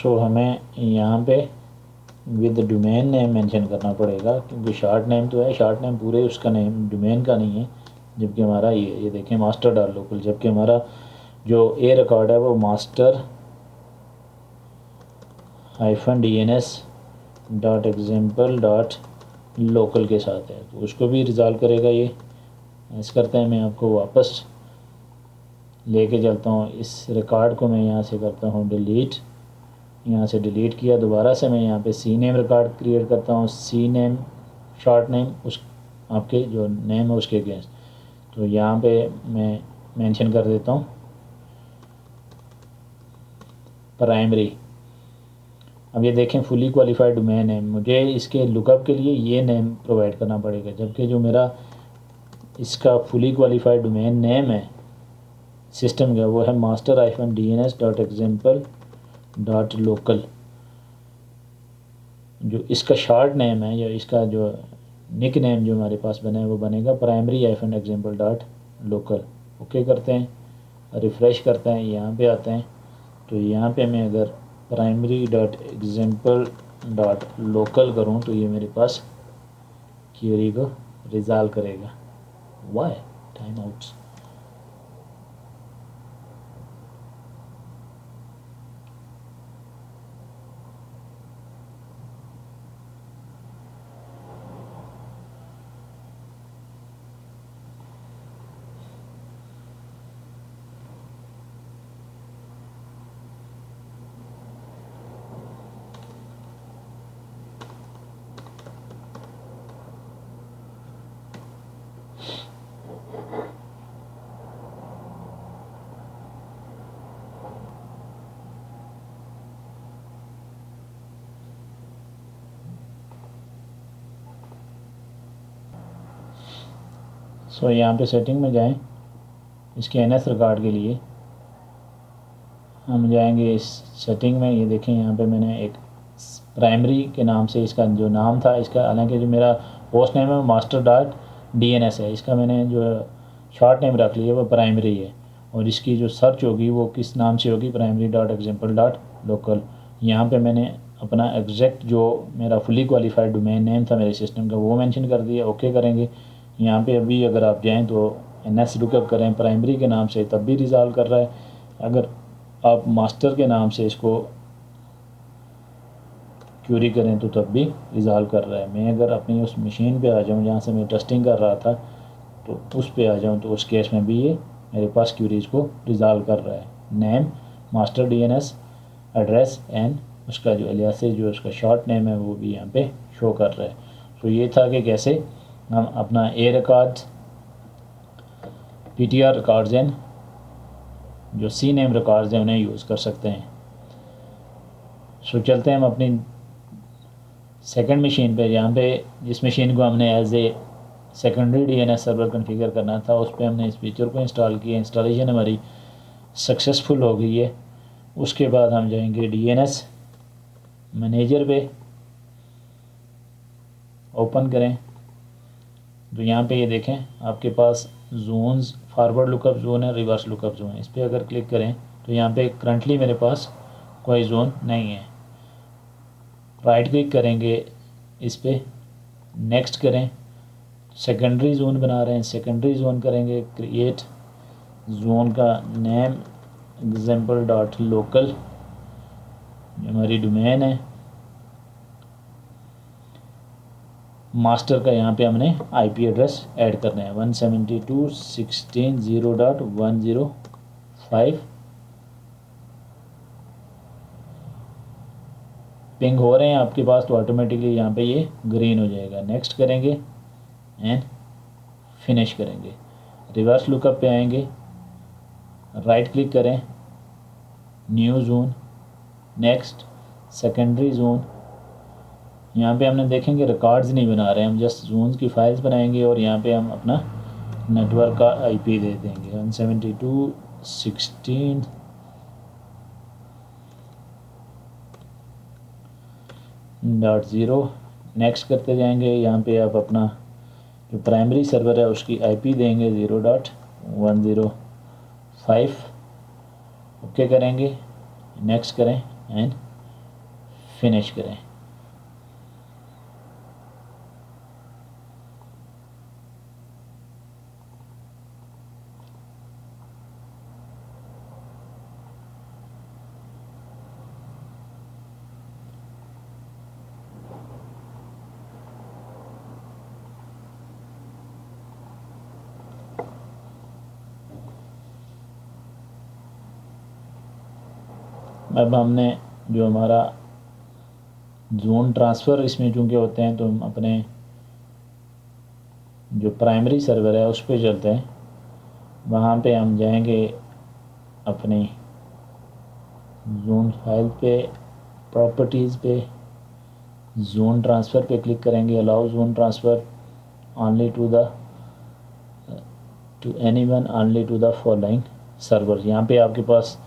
सो हमें यहाँ पे विद डोमेन नेम मेंशन करना पड़ेगा क्योंकि शॉर्ट नेम तो है, शॉर्ट नेम पूरे उसका नेम डोमेन का नहीं है। जबकि हमारा ये देखें मास्टर डॉट लोकल, जबकि हमारा जो ए रिकॉर्ड है वो master -DNS dot example dot local के साथ है, तो उसको भी रिज़ॉल्व करेगा ये। ऐसा करते हैं, मैं आपको वापस लेके चलता हूँ। इस रिकॉर्ड को मैं यहाँ से करता हूँ डिलीट, यहाँ से डिलीट किया। दोबारा से मैं यहाँ पे CNAME रिकॉर्ड क्रिएट करता हूँ। CNAME शॉर्ट नेम उस आपके जो नेम है उसके अगेंस्ट, तो यहाँ पे मैं मेंशन कर देता हूँ प्राइमरी अब ये देखें फुली क्वालिफाइड डोमेन है, मुझे इसके लुकअप के लिए ये नेम प्रोवाइड करना पड़ेगा, जबकि जो मेरा इसका फुली क्वालिफाइड डोमेन नेम है सिस्टम का वो है master-dns.example.local। जो इसका शॉर्ट नेम है या इसका जो निक नेम जो हमारे पास बना है वो बनेगा primary-example.local। ओके करते हैं, रिफ़्रेश करते हैं, यहाँ पे आते हैं तो यहाँ पे मैं अगर primary.example.local करूँ तो ये मेरे पास क्वेरी को रिज़ॉल्व करेगा। Why time outs. सो यहाँ पे सेटिंग में जाएं, इसके एनएस रिकॉर्ड के लिए हम जाएंगे इस सेटिंग में। ये देखें यहाँ पे मैंने एक प्राइमरी के नाम से इसका जो नाम था इसका, हालांकि जो मेरा पोस्ट नेम है master.dns है, इसका मैंने जो शॉर्ट नेम रख लिया वो प्राइमरी है, और इसकी जो सर्च होगी वो किस नाम से होगी primary.example.local। यहाँ पे मैंने अपना एग्जैक्ट जो मेरा फुली क्वालिफाइड डोमेन नेम था मेरे सिस्टम का वो मेंशन कर दिया। ओके करेंगे। यहाँ पे अभी अगर आप जाएं तो एनएस लुकअप करें प्राइमरी के नाम से तब भी रिज़ॉल्व कर रहा है, अगर आप मास्टर के नाम से इसको क्यूरी करें तो तब भी रिज़ॉल्व कर रहा है। मैं अगर अपनी उस मशीन पे आ जाऊं जहाँ से मैं टेस्टिंग कर रहा था तो उस पे आ जाऊं तो उस केस में भी ये मेरे पास क्यूरीज को रिज़ॉल्व कर रहा है। Name master DNS address and उसका जो एलियास जो उसका शॉर्ट नेम है वो भी यहाँ पे शो कर रहा है। तो ये था कि कैसे हम अपना A records PTR records and जो सी नेम रिकॉर्ड्स हैं उन्हें यूज़ कर सकते हैं। सो चलते हैं हम अपनी सेकंड मशीन पे, जहाँ पे जिस मशीन को हमने as a secondary DNS server configure करना था उस पर हमने इस फीचर को इंस्टॉल किया। इंस्टॉलेशन हमारी सक्सेसफुल हो गई है। उसके बाद हम जाएंगे डीएनएस मैनेजर पे, ओपन करें तो यहाँ पे ये देखें आपके पास जोन्स फॉरवर्ड लुकअप जोन है, रिवर्स लुकअप जोन है। इस पर अगर क्लिक करें तो यहाँ पे करंटली मेरे पास कोई जोन नहीं है। राइट क्लिक करेंगे इस पर, नेक्स्ट करें, सेकेंडरी जोन बना रहे हैं, सेकेंडरी जोन करेंगे, क्रिएट जोन का नेम example.local हमारी डोमेन है। मास्टर का यहाँ पे हमने आईपी एड्रेस ऐड करना है 172.16.0.105। पिंग हो रहे हैं आपके पास तो ऑटोमेटिकली यहाँ पे ये ग्रीन हो जाएगा। नेक्स्ट करेंगे एंड फिनिश करेंगे। रिवर्स लुकअप पे आएंगे, राइट क्लिक करें, new zone, next secondary zone. यहाँ पे हमने देखेंगे रिकॉर्ड्स नहीं बना रहे हैं, हम जस्ट जोन्स की फाइल्स बनाएंगे और यहाँ पे हम अपना नेटवर्क का आईपी दे देंगे 172.16.0। नेक्स्ट करते जाएंगे। यहाँ पे आप अपना जो प्राइमरी सर्वर है उसकी आईपी देंगे 0.105। ओके करेंगे, नेक्स्ट करें एंड फिनिश करें। अब हमने जो हमारा जोन ट्रांसफ़र इसमें चूँकि होते हैं तो हम अपने जो प्राइमरी सर्वर है उस पर चलते हैं। वहाँ पे हम जाएंगे अपनी जोन फाइल पे, प्रॉपर्टीज़ पे जोन ट्रांसफ़र पे क्लिक करेंगे, allow zone transfer only to anyone only to the following server. यहाँ पे आपके पास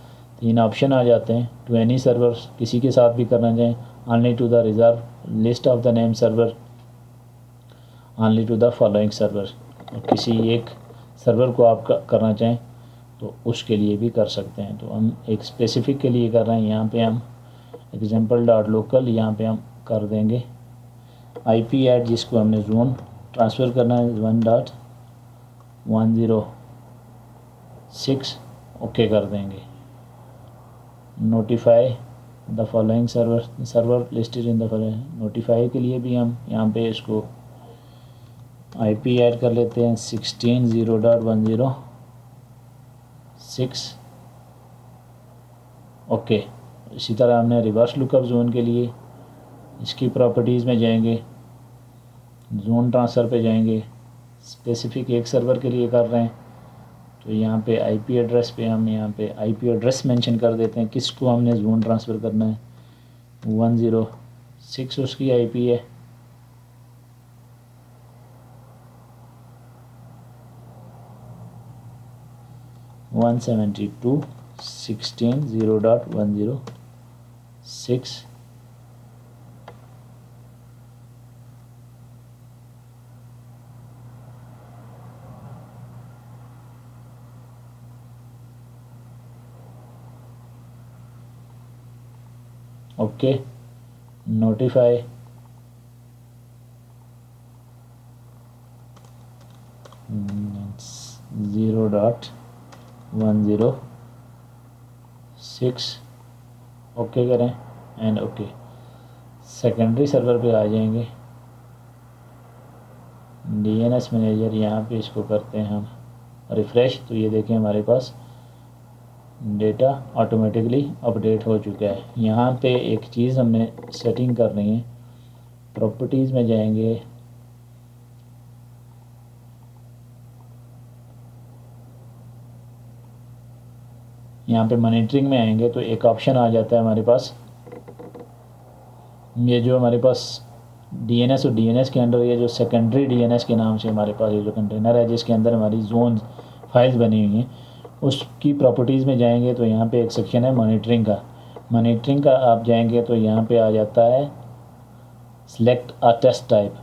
3 ऑप्शन आ जाते हैं, टू एनी सर्वर, किसी के साथ भी करना चाहें, only to the reserve list of the name server, only to the following server. और किसी एक सर्वर को आप करना चाहें तो उसके लिए भी कर सकते हैं। तो हम एक स्पेसिफिक के लिए कर रहे हैं, यहाँ पे हम example.local यहाँ पे हम कर देंगे IP ऐड, जिसको हमने जोन ट्रांसफ़र करना है 1.106, ओके कर देंगे। Notify the following server listed in the following, notify के लिए भी हम यहाँ पे इसको IP ऐड कर लेते हैं 16.0.106, ओके। इसी तरह हमने रिवर्स लुकअप जोन के लिए इसकी प्रॉपर्टीज़ में जाएंगे, जोन ट्रांसफ़र पे जाएंगे, स्पेसिफिक एक सर्वर के लिए कर रहे हैं तो यहाँ पे IP एड्रेस पे हम यहाँ पे IP एड्रेस मेंशन कर देते हैं किसको हमने जोन ट्रांसफ़र करना है। 106 उसकी IP है, वन 16.0.106, ओके। नोटिफाई 0.106, ओके करें एंड ओके। सेकेंडरी सर्वर पे आ जाएंगे, DNS मैनेजर, यहाँ पे इसको करते हैं हम रिफ़्रेश, तो ये देखें हमारे पास डेटा ऑटोमेटिकली अपडेट हो चुका है। यहाँ पे एक चीज़ हमने सेटिंग करनी है, प्रॉपर्टीज़ में जाएंगे, यहाँ पे मॉनिटरिंग में आएंगे तो एक ऑप्शन आ जाता है हमारे पास, ये जो हमारे पास DNS और DNS के अंदर ये जो सेकेंडरी DNS के नाम से हमारे पास ये जो कंटेनर है जिसके अंदर हमारी जोन फाइल्स बनी हुई हैं, उसकी प्रॉपर्टीज़ में जाएंगे तो यहाँ पे एक सेक्शन है मॉनिटरिंग का आप जाएंगे तो यहाँ पे आ जाता है select a test type,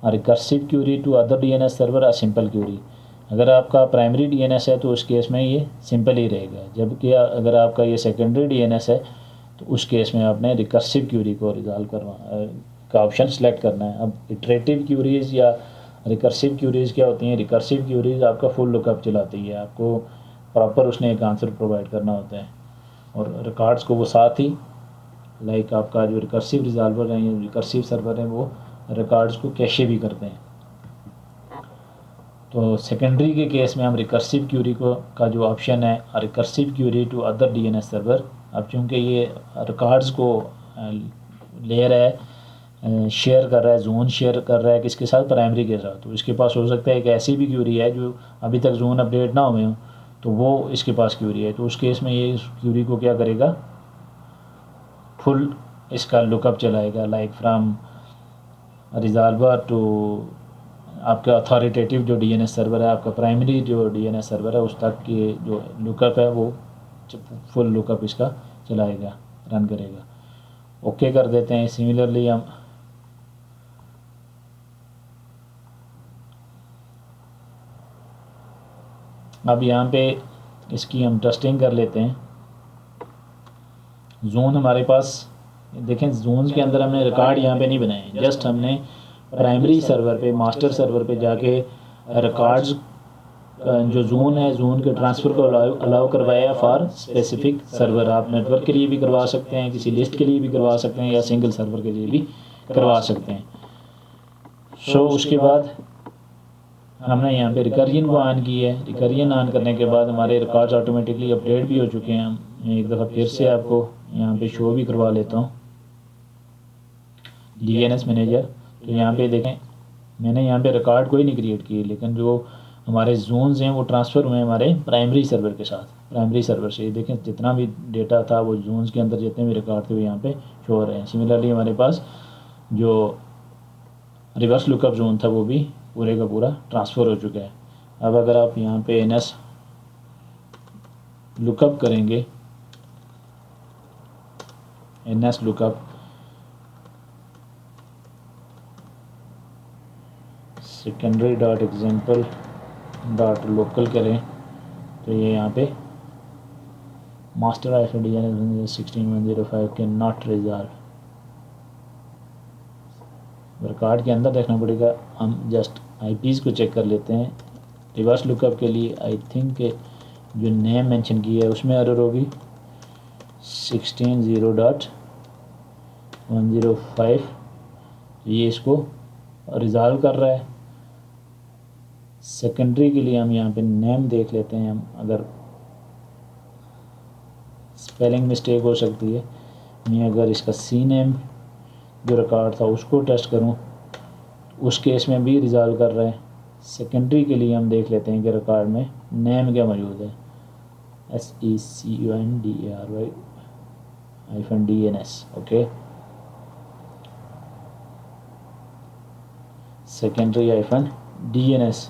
a recursive query to other DNS server, a simple query. अगर आपका प्राइमरी DNS है तो उस केस में ये सिंपल ही रहेगा, जबकि अगर आपका ये सेकेंडरी DNS है तो उस केस में आपने रिकर्सिव क्यूरी को रिजॉल्व का ऑप्शन सेलेक्ट करना है। अब इटरेटिव क्यूरीज़ या रिकर्सिव क्यूरीज़ क्या होती हैं? रिकर्सिव क्यूरीज़ आपका फुल लुकअप चलाती है, आपको प्रॉपर उसने एक आंसर प्रोवाइड करना होता है और रिकॉर्ड्स को वो साथ ही लाइक आपका जो रिकर्सिव रिजॉल्वर है या रिकर्सिव सर्वर है वो रिकॉर्ड्स को कैशे भी करते हैं। तो सेकेंडरी के केस में हम रिकर्सिव क्यूरी का जो ऑप्शन है recursive query to other DNS server, अब चूँकि ये रिकॉर्ड्स को ले रहा है, शेयर कर रहा है, जोन शेयर कर रहा है किसके साथ? प्राइमरी के साथ। तो इसके पास हो सकता है एक ऐसी भी क्यूरी है जो अभी तक जोन अपडेट ना हुए हो तो वो इसके पास क्यूरी है, तो उस केस में ये इस क्यूरी को क्या करेगा? फुल इसका लुकअप चलाएगा, लाइक फ्रॉम रिजॉल्वर टू आपका अथॉरिटेटिव जो DNS सर्वर है, आपका प्राइमरी जो DNS सर्वर है उस तक की जो लुकअप है वो फुल लुकअप इसका चलाएगा, रन करेगा। ओके कर देते हैं। सिमिलरली हम अब यहाँ पे इसकी हम टेस्टिंग कर लेते हैं। जोन हमारे पास देखें, जोन्स के अंदर हमने रिकॉर्ड यहाँ पे नहीं बनाए, जस्ट हमने प्राइमरी सर्वर पे, मास्टर सर्वर पे जाके रिकॉर्ड्स जो जोन है, जोन के ट्रांसफ़र को अलाउ करवाया फॉर स्पेसिफिक सर्वर। आप नेटवर्क के लिए भी करवा सकते हैं, किसी लिस्ट के लिए भी करवा सकते हैं या सिंगल सर्वर के लिए भी करवा सकते हैं। उसके बाद हमने यहाँ पे रिकरियन को ऑन की है। रिकरियन ऑन करने के बाद हमारे रिकॉर्ड्स ऑटोमेटिकली अपडेट भी हो चुके हैं। हम एक दफ़ा फिर से आपको यहाँ पे शो भी करवा लेता हूँ DNS मैनेजर। तो यहाँ पे देखें, मैंने यहाँ पे रिकॉर्ड कोई नहीं क्रिएट किए, लेकिन जो हमारे जोन्स हैं वो ट्रांसफ़र हुए हमारे प्राइमरी सर्वर के साथ, प्राइमरी सर्वर से। ये देखें जितना भी डेटा था वो जोन्स के अंदर जितने भी रिकॉर्ड थे वो यहाँ पे शो हो रहे हैं। सिमिलरली हमारे पास जो रिवर्स लुकअप जोन था वो भी पूरे का पूरा ट्रांसफ़र हो चुका है। अब अगर आप यहाँ पे NS लुकअप करेंगे, NS lookup secondary dot example dot local करें तो ये यहाँ पे मास्टर आईडी 16105 के नॉट रिजॉल्व रिकॉर्ड के अंदर देखना पड़ेगा। हम जस्ट IPs को चेक कर लेते हैं। रिवर्स लुकअप के लिए आई थिंक जो नेम मेंशन की है उसमें एरर होगी 16.0.105, ये इसको रिज़ॉल्व कर रहा है। सेकेंडरी के लिए हम यहाँ पे नेम देख लेते हैं। हम अगर स्पेलिंग मिस्टेक हो सकती है, मैं अगर इसका सी नेम जो रिकॉर्ड था उसको टेस्ट करूं उस केस में भी रिज़ॉल्व कर रहा है। सेकेंडरी के लिए हम देख लेते हैं कि रिकॉर्ड में नेम क्या मौजूद है, SECUNDRY-DNS। ओके, सेकेंडरी -DNS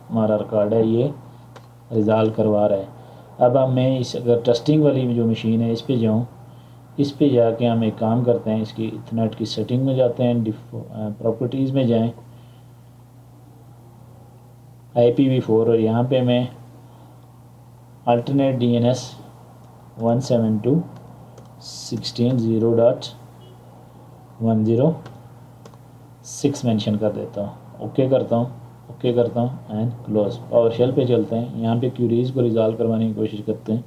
हमारा रिकॉर्ड है, ये रिज़ॉल्व करवा रहा है। अब मैं इस अगर टेस्टिंग वाली जो मशीन है इस पे जाऊँ, इस पे जाके हम एक काम करते हैं, इसकी इथरनेट की सेटिंग में जाते हैं, प्रॉपर्टीज़ में जाएं, IPv4, और यहाँ पे मैं अल्टरनेट DNS 172.16.0.106 मेंशन कर देता हूँ। ओके करता हूँ, ओके करता हूँ एंड क्लोज। पावर शेल पे चलते हैं, यहाँ पे क्यूरीज़ को रिज़ॉल्व करवाने की कोशिश करते हैं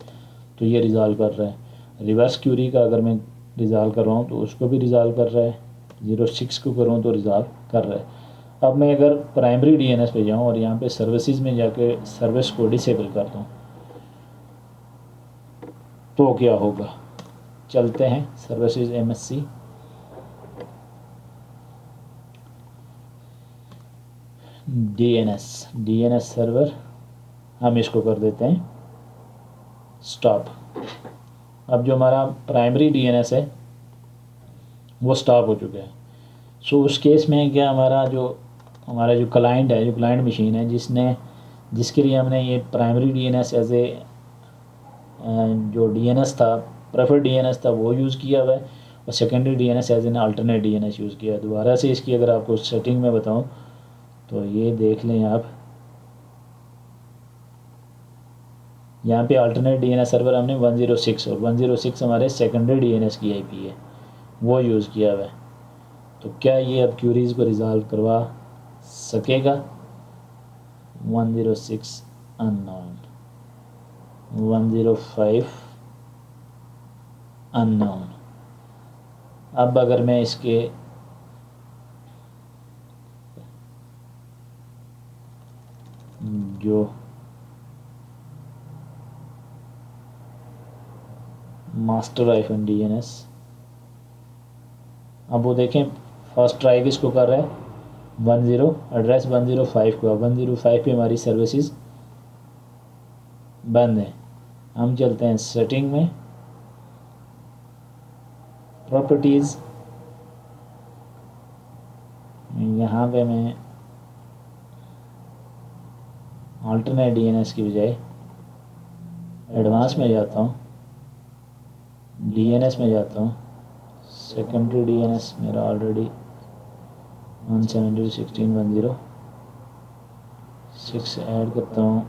तो ये रिज़ॉल्व कर रहा है। रिवर्स क्यूरी का अगर मैं रिज़ॉल्व कर रहा हूँ तो उसको भी रिज़ॉल्व कर रहा है, 06 को करूँ तो रिज़ॉल्व कर रहा है। अब मैं अगर प्राइमरी DNS पे जाऊँ और यहाँ पे सर्विसेज में जाके सर्विस को डिसेबल कर दूँ तो क्या होगा, चलते हैं सर्विसेज MSC, DNS सर्वर, हम इसको कर देते हैं स्टॉप। अब जो हमारा प्राइमरी DNS है वो स्टॉप हो चुका है। सो उस केस में क्या हमारा जो क्लाइंट है, जो क्लाइंट मशीन है जिसके लिए हमने ये प्राइमरी DNS एज ए जो DNS था, प्रेफर्ड DNS था, वो यूज़ किया हुआ है, और secondary DNS as an alternate DNS use किया है। दोबारा से इसकी अगर आपको सेटिंग में बताऊं तो ये देख लें आप, यहाँ पे अल्टरनेट DNS सर्वर हमने 106 और 106 हमारे सेकेंडरी DNS की IP है, वो यूज़ किया हुआ है। तो क्या ये अब क्यूरीज़ को रिज़ॉल्व करवा सकेगा? 106 अननोन, 105 अननोन। अब अगर मैं इसके जो मास्टर -DNS, अब वो देखें फर्स्ट ट्राई किसको कर रहा है, 10 एड्रेस 105 को। 105 पे हमारी सर्विसेज बंद है। हम चलते हैं सेटिंग में, प्रॉपर्टीज़, यहाँ पे मैं अल्टरनेट DNS की बजाय एडवांस में जाता हूँ, DNS में जाता हूँ। सेकेंडरी DNS मेरा ऑलरेडी 172.16.106 ऐड करता हूँ।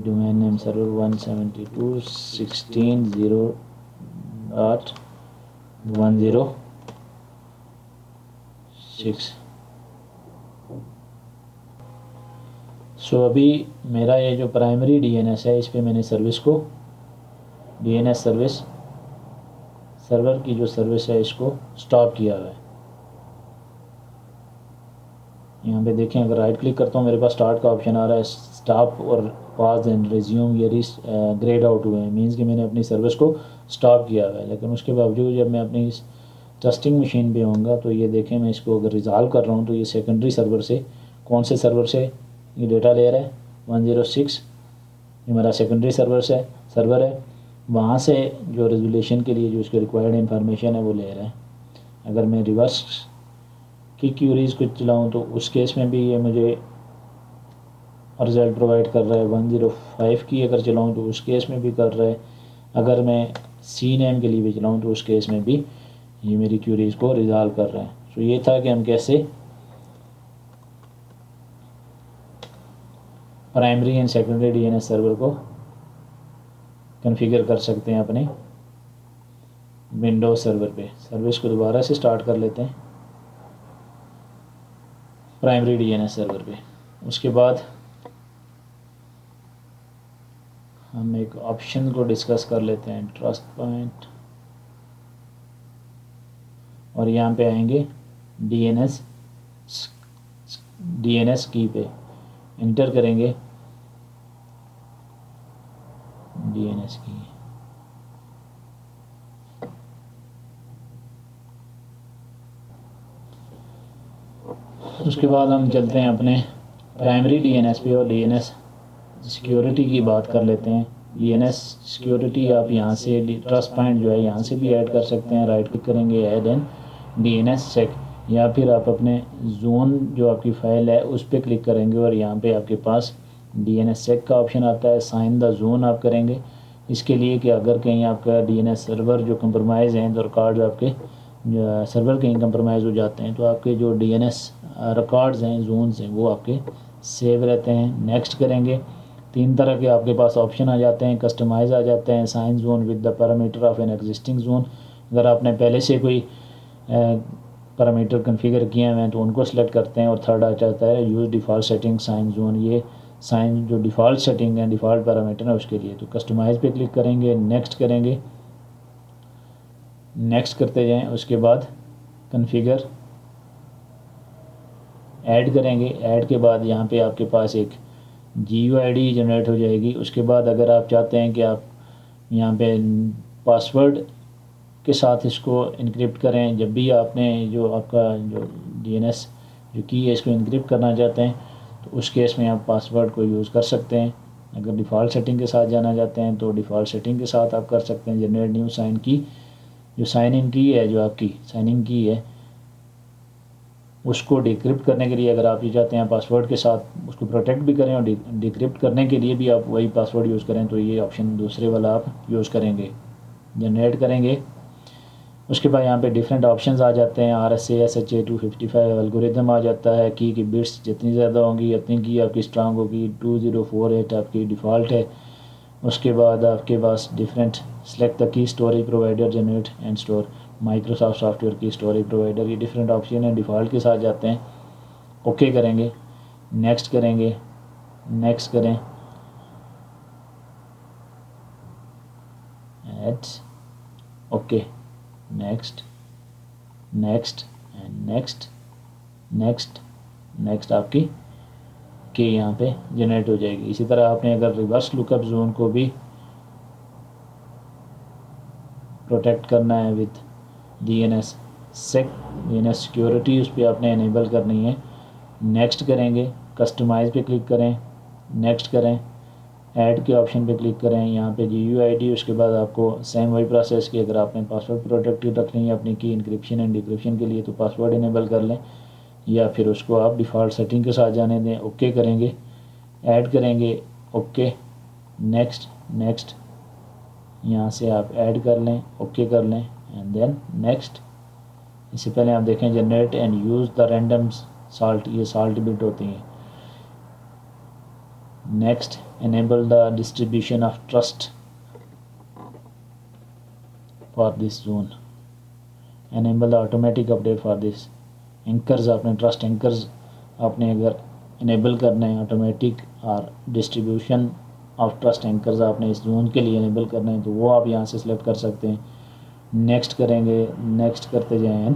Domain name server 172.16.0.106। सो अभी मेरा ये जो प्राइमरी DNS है इस पे मैंने सर्विस को, DNS सर्वर की जो सर्विस है इसको स्टॉप किया हुआ है। यहाँ पे देखें, अगर राइट क्लिक करता हूँ मेरे पास स्टार्ट का ऑप्शन आ रहा है, स्टॉप और पॉज एंड रिज्यूम ये ग्रेड आउट हुए हैं, मीन्स कि मैंने अपनी सर्विस को स्टॉप किया हुआ है। लेकिन उसके बावजूद जब मैं अपनी टेस्टिंग मशीन पे होऊंगा तो ये देखें, मैं इसको अगर रिज़ॉल्व कर रहा हूँ तो ये सेकेंडरी सर्वर से, कौन से सर्वर से ये डेटा ले रहा है, 106 हमारा सेकेंडरी सर्वर है, वहाँ से जो रेजोल्यूशन के लिए जो उसके रिक्वायर्ड इंफॉर्मेशन है वो ले रहा है। अगर मैं रिवर्स की क्यूरीज़ को चलाऊँ तो उस केस में भी ये मुझे रिज़ल्ट प्रोवाइड कर रहा है। 105 की अगर चलाऊँ तो उस केस में भी कर रहा है। अगर मैं सी नेम के लिए भी चलाऊँ तो उस केस में भी ये मेरी क्यूरीज़ को रिजॉल्व कर रहा है। तो ये था कि हम कैसे primary and secondary DNS server को कॉन्फ़िगर कर सकते हैं अपने विंडोज़ सर्वर पे। सर्विस को दोबारा से स्टार्ट कर लेते हैं प्राइमरी डीएनएस सर्वर पे। उसके बाद हम एक ऑप्शन को डिस्कस कर लेते हैं, ट्रस्ट पॉइंट, और यहाँ पे आएंगे डीएनएस की पे इंटर करेंगे डीएनएस की। उसके बाद हम चलते हैं अपने प्राइमरी डीएनएस पे और डीएनएस सिक्योरिटी की बात कर लेते हैं। डीएनएस सिक्योरिटी आप यहाँ से ट्रस्ट पॉइंट जो है यहाँ से भी ऐड कर सकते हैं। राइट क्लिक करेंगे ऐड एंड डीएनएस सेक, या फिर आप अपने जोन जो आपकी फ़ाइल है उस पर क्लिक करेंगे और यहाँ पे आपके पास डीएनएस सेक का ऑप्शन आता है। साइन द जोन आप करेंगे, इसके लिए कि अगर कहीं आपका डीएनएस सर्वर जो कंप्रोमाइज़ हैं तो रिकॉर्ड आपके सर्वर कहीं कंप्रोमाइज़ हो जाते हैं तो आपके जो डीएनएस रिकॉर्ड्स हैं, जोन्स हैं, वो आपके सेव रहते हैं। नेक्स्ट करेंगे। 3 तरह के आपके पास ऑप्शन आ जाते हैं, कस्टमाइज़ आ जाते हैं, sign zone with the parameter of an existing zone. अगर आपने पहले से कोई पैरामीटर कॉन्फ़िगर किए हैं तो उनको सेलेक्ट करते हैं। और थर्ड आ जाता है use default setting sign zone, ये साइन जो डिफ़ॉल्ट सेटिंग है, डिफ़ॉल्ट पैरामीटर है उसके लिए। तो कस्टमाइज़ पे क्लिक करेंगे, नेक्स्ट करेंगे, नेक्स्ट करते जाएं। उसके बाद कॉन्फ़िगर ऐड करेंगे। ऐड के बाद यहाँ पे आपके पास एक GUID जनरेट हो जाएगी। उसके बाद अगर आप चाहते हैं कि आप यहाँ पे पासवर्ड के साथ इसको इनक्रिप्ट करें, जब भी आपने जो आपका जो DNS जो की है इसको इनक्रिप्ट करना चाहते हैं तो उस केस में आप पासवर्ड को यूज़ कर सकते हैं। अगर डिफ़ॉल्ट सेटिंग के साथ जाना चाहते हैं तो डिफ़ॉल्ट सेटिंग के साथ आप कर सकते हैं। जनरेट न्यू साइन की, जो साइन इन की है, जो आपकी साइन इन की है उसको डिक्रिप्ट करने के लिए अगर आप ये चाहते हैं पासवर्ड के साथ उसको प्रोटेक्ट भी करें और डिक्रिप्ट करने के लिए भी आप वही पासवर्ड यूज़ करें तो ये ऑप्शन दूसरे वाला आप यूज़ करेंगे। जनरेट करेंगे। उसके बाद यहाँ पे डिफरेंट ऑप्शंस आ जाते हैं। RSA SHA 255 एल्गोरिदम आ जाता है। की बिट्स जितनी ज़्यादा होंगी उतनी की आपकी स्ट्रांग होगी। 2048 आपकी डिफ़ॉल्ट है। उसके बाद आपके पास different select the key storage provider, generate and store, Microsoft software key storage provider, ये डिफरेंट ऑप्शन है, डिफ़ॉल्ट के साथ जाते हैं। ओके करेंगे, नेक्स्ट करेंगे, नेक्स्ट करें, add, okay, next, next and next, next, next आपकी के यहाँ पे जनरेट हो जाएगी। इसी तरह आपने अगर रिवर्स लुकअप जोन को भी प्रोटेक्ट करना है with DNS sec, DNS security उस पर आपने इनेबल करनी है। नेक्स्ट करेंगे, कस्टमाइज़ पे क्लिक करें, नेक्स्ट करें, ऐड के ऑप्शन पे क्लिक करें, यहाँ पे GUID। उसके बाद आपको सेम वही प्रोसेस की अगर आपने पासवर्ड प्रोटेक्टेड रखनी है अपनी की इंक्रिप्शन एंड डिक्रिप्शन के लिए तो पासवर्ड इनेबल कर लें, या फिर उसको आप डिफ़ॉल्ट सेटिंग के साथ जाने दें। ओके करेंगे, ऐड करेंगे, ओके, नेक्स्ट, नेक्स्ट, यहाँ से आप ऐड कर लें, ओके कर लें एंड देन नेक्स्ट। इससे पहले आप देखें generate and use the random salt, ये साल्ट बिट होती हैं। Next, enable the distribution of trust for this zone, enable the automatic update for this anchors, आपने ट्रस्ट एंकर्स आपने अगर इनेबल करना है ऑटोमेटिक और डिस्ट्रीब्यूशन ऑफ ट्रस्ट एंकर्स आपने इस जोन के लिए इनेबल करना है तो वो आप यहाँ से सिलेक्ट कर सकते हैं। नेक्स्ट करेंगे, नेक्स्ट करते जाएं,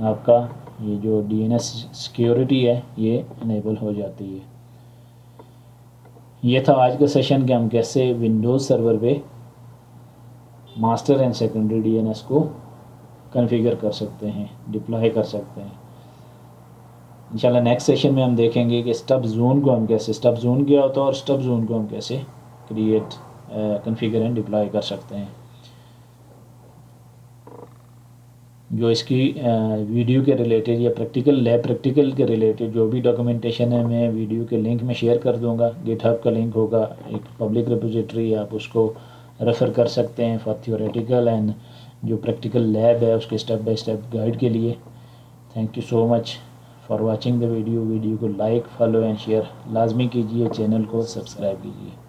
आपका ये जो DNS सिक्योरिटी है ये इनेबल हो जाती है। ये था आज का सेशन कि हम कैसे विंडोज़ सर्वर पे मास्टर एंड सेकेंडरी DNS को कॉन्फ़िगर कर सकते हैं, डिप्लॉय कर सकते हैं। इंशाल्लाह नेक्स्ट सेशन में हम देखेंगे कि स्टब जोन को हम कैसे, स्टब जोन क्या होता है और स्टब जोन को हम कैसे क्रिएट, कॉन्फ़िगर एंड डिप्लॉय कर सकते हैं। जो इसकी वीडियो के रिलेटेड या प्रैक्टिकल लैब प्रैक्टिकल के रिलेटेड जो भी डॉक्यूमेंटेशन है, मैं वीडियो के लिंक में शेयर कर दूंगा। गिटहब का लिंक होगा, एक पब्लिक रिपोजिटरी, आप उसको रेफ़र कर सकते हैं फॉर थियोरेटिकल एंड जो प्रैक्टिकल लैब है उसके स्टेप बाय स्टेप गाइड के लिए। Thank you so much for watching the video. Video को लाइक, फॉलो एंड शेयर लाजमी कीजिए, चैनल को सब्सक्राइब कीजिए।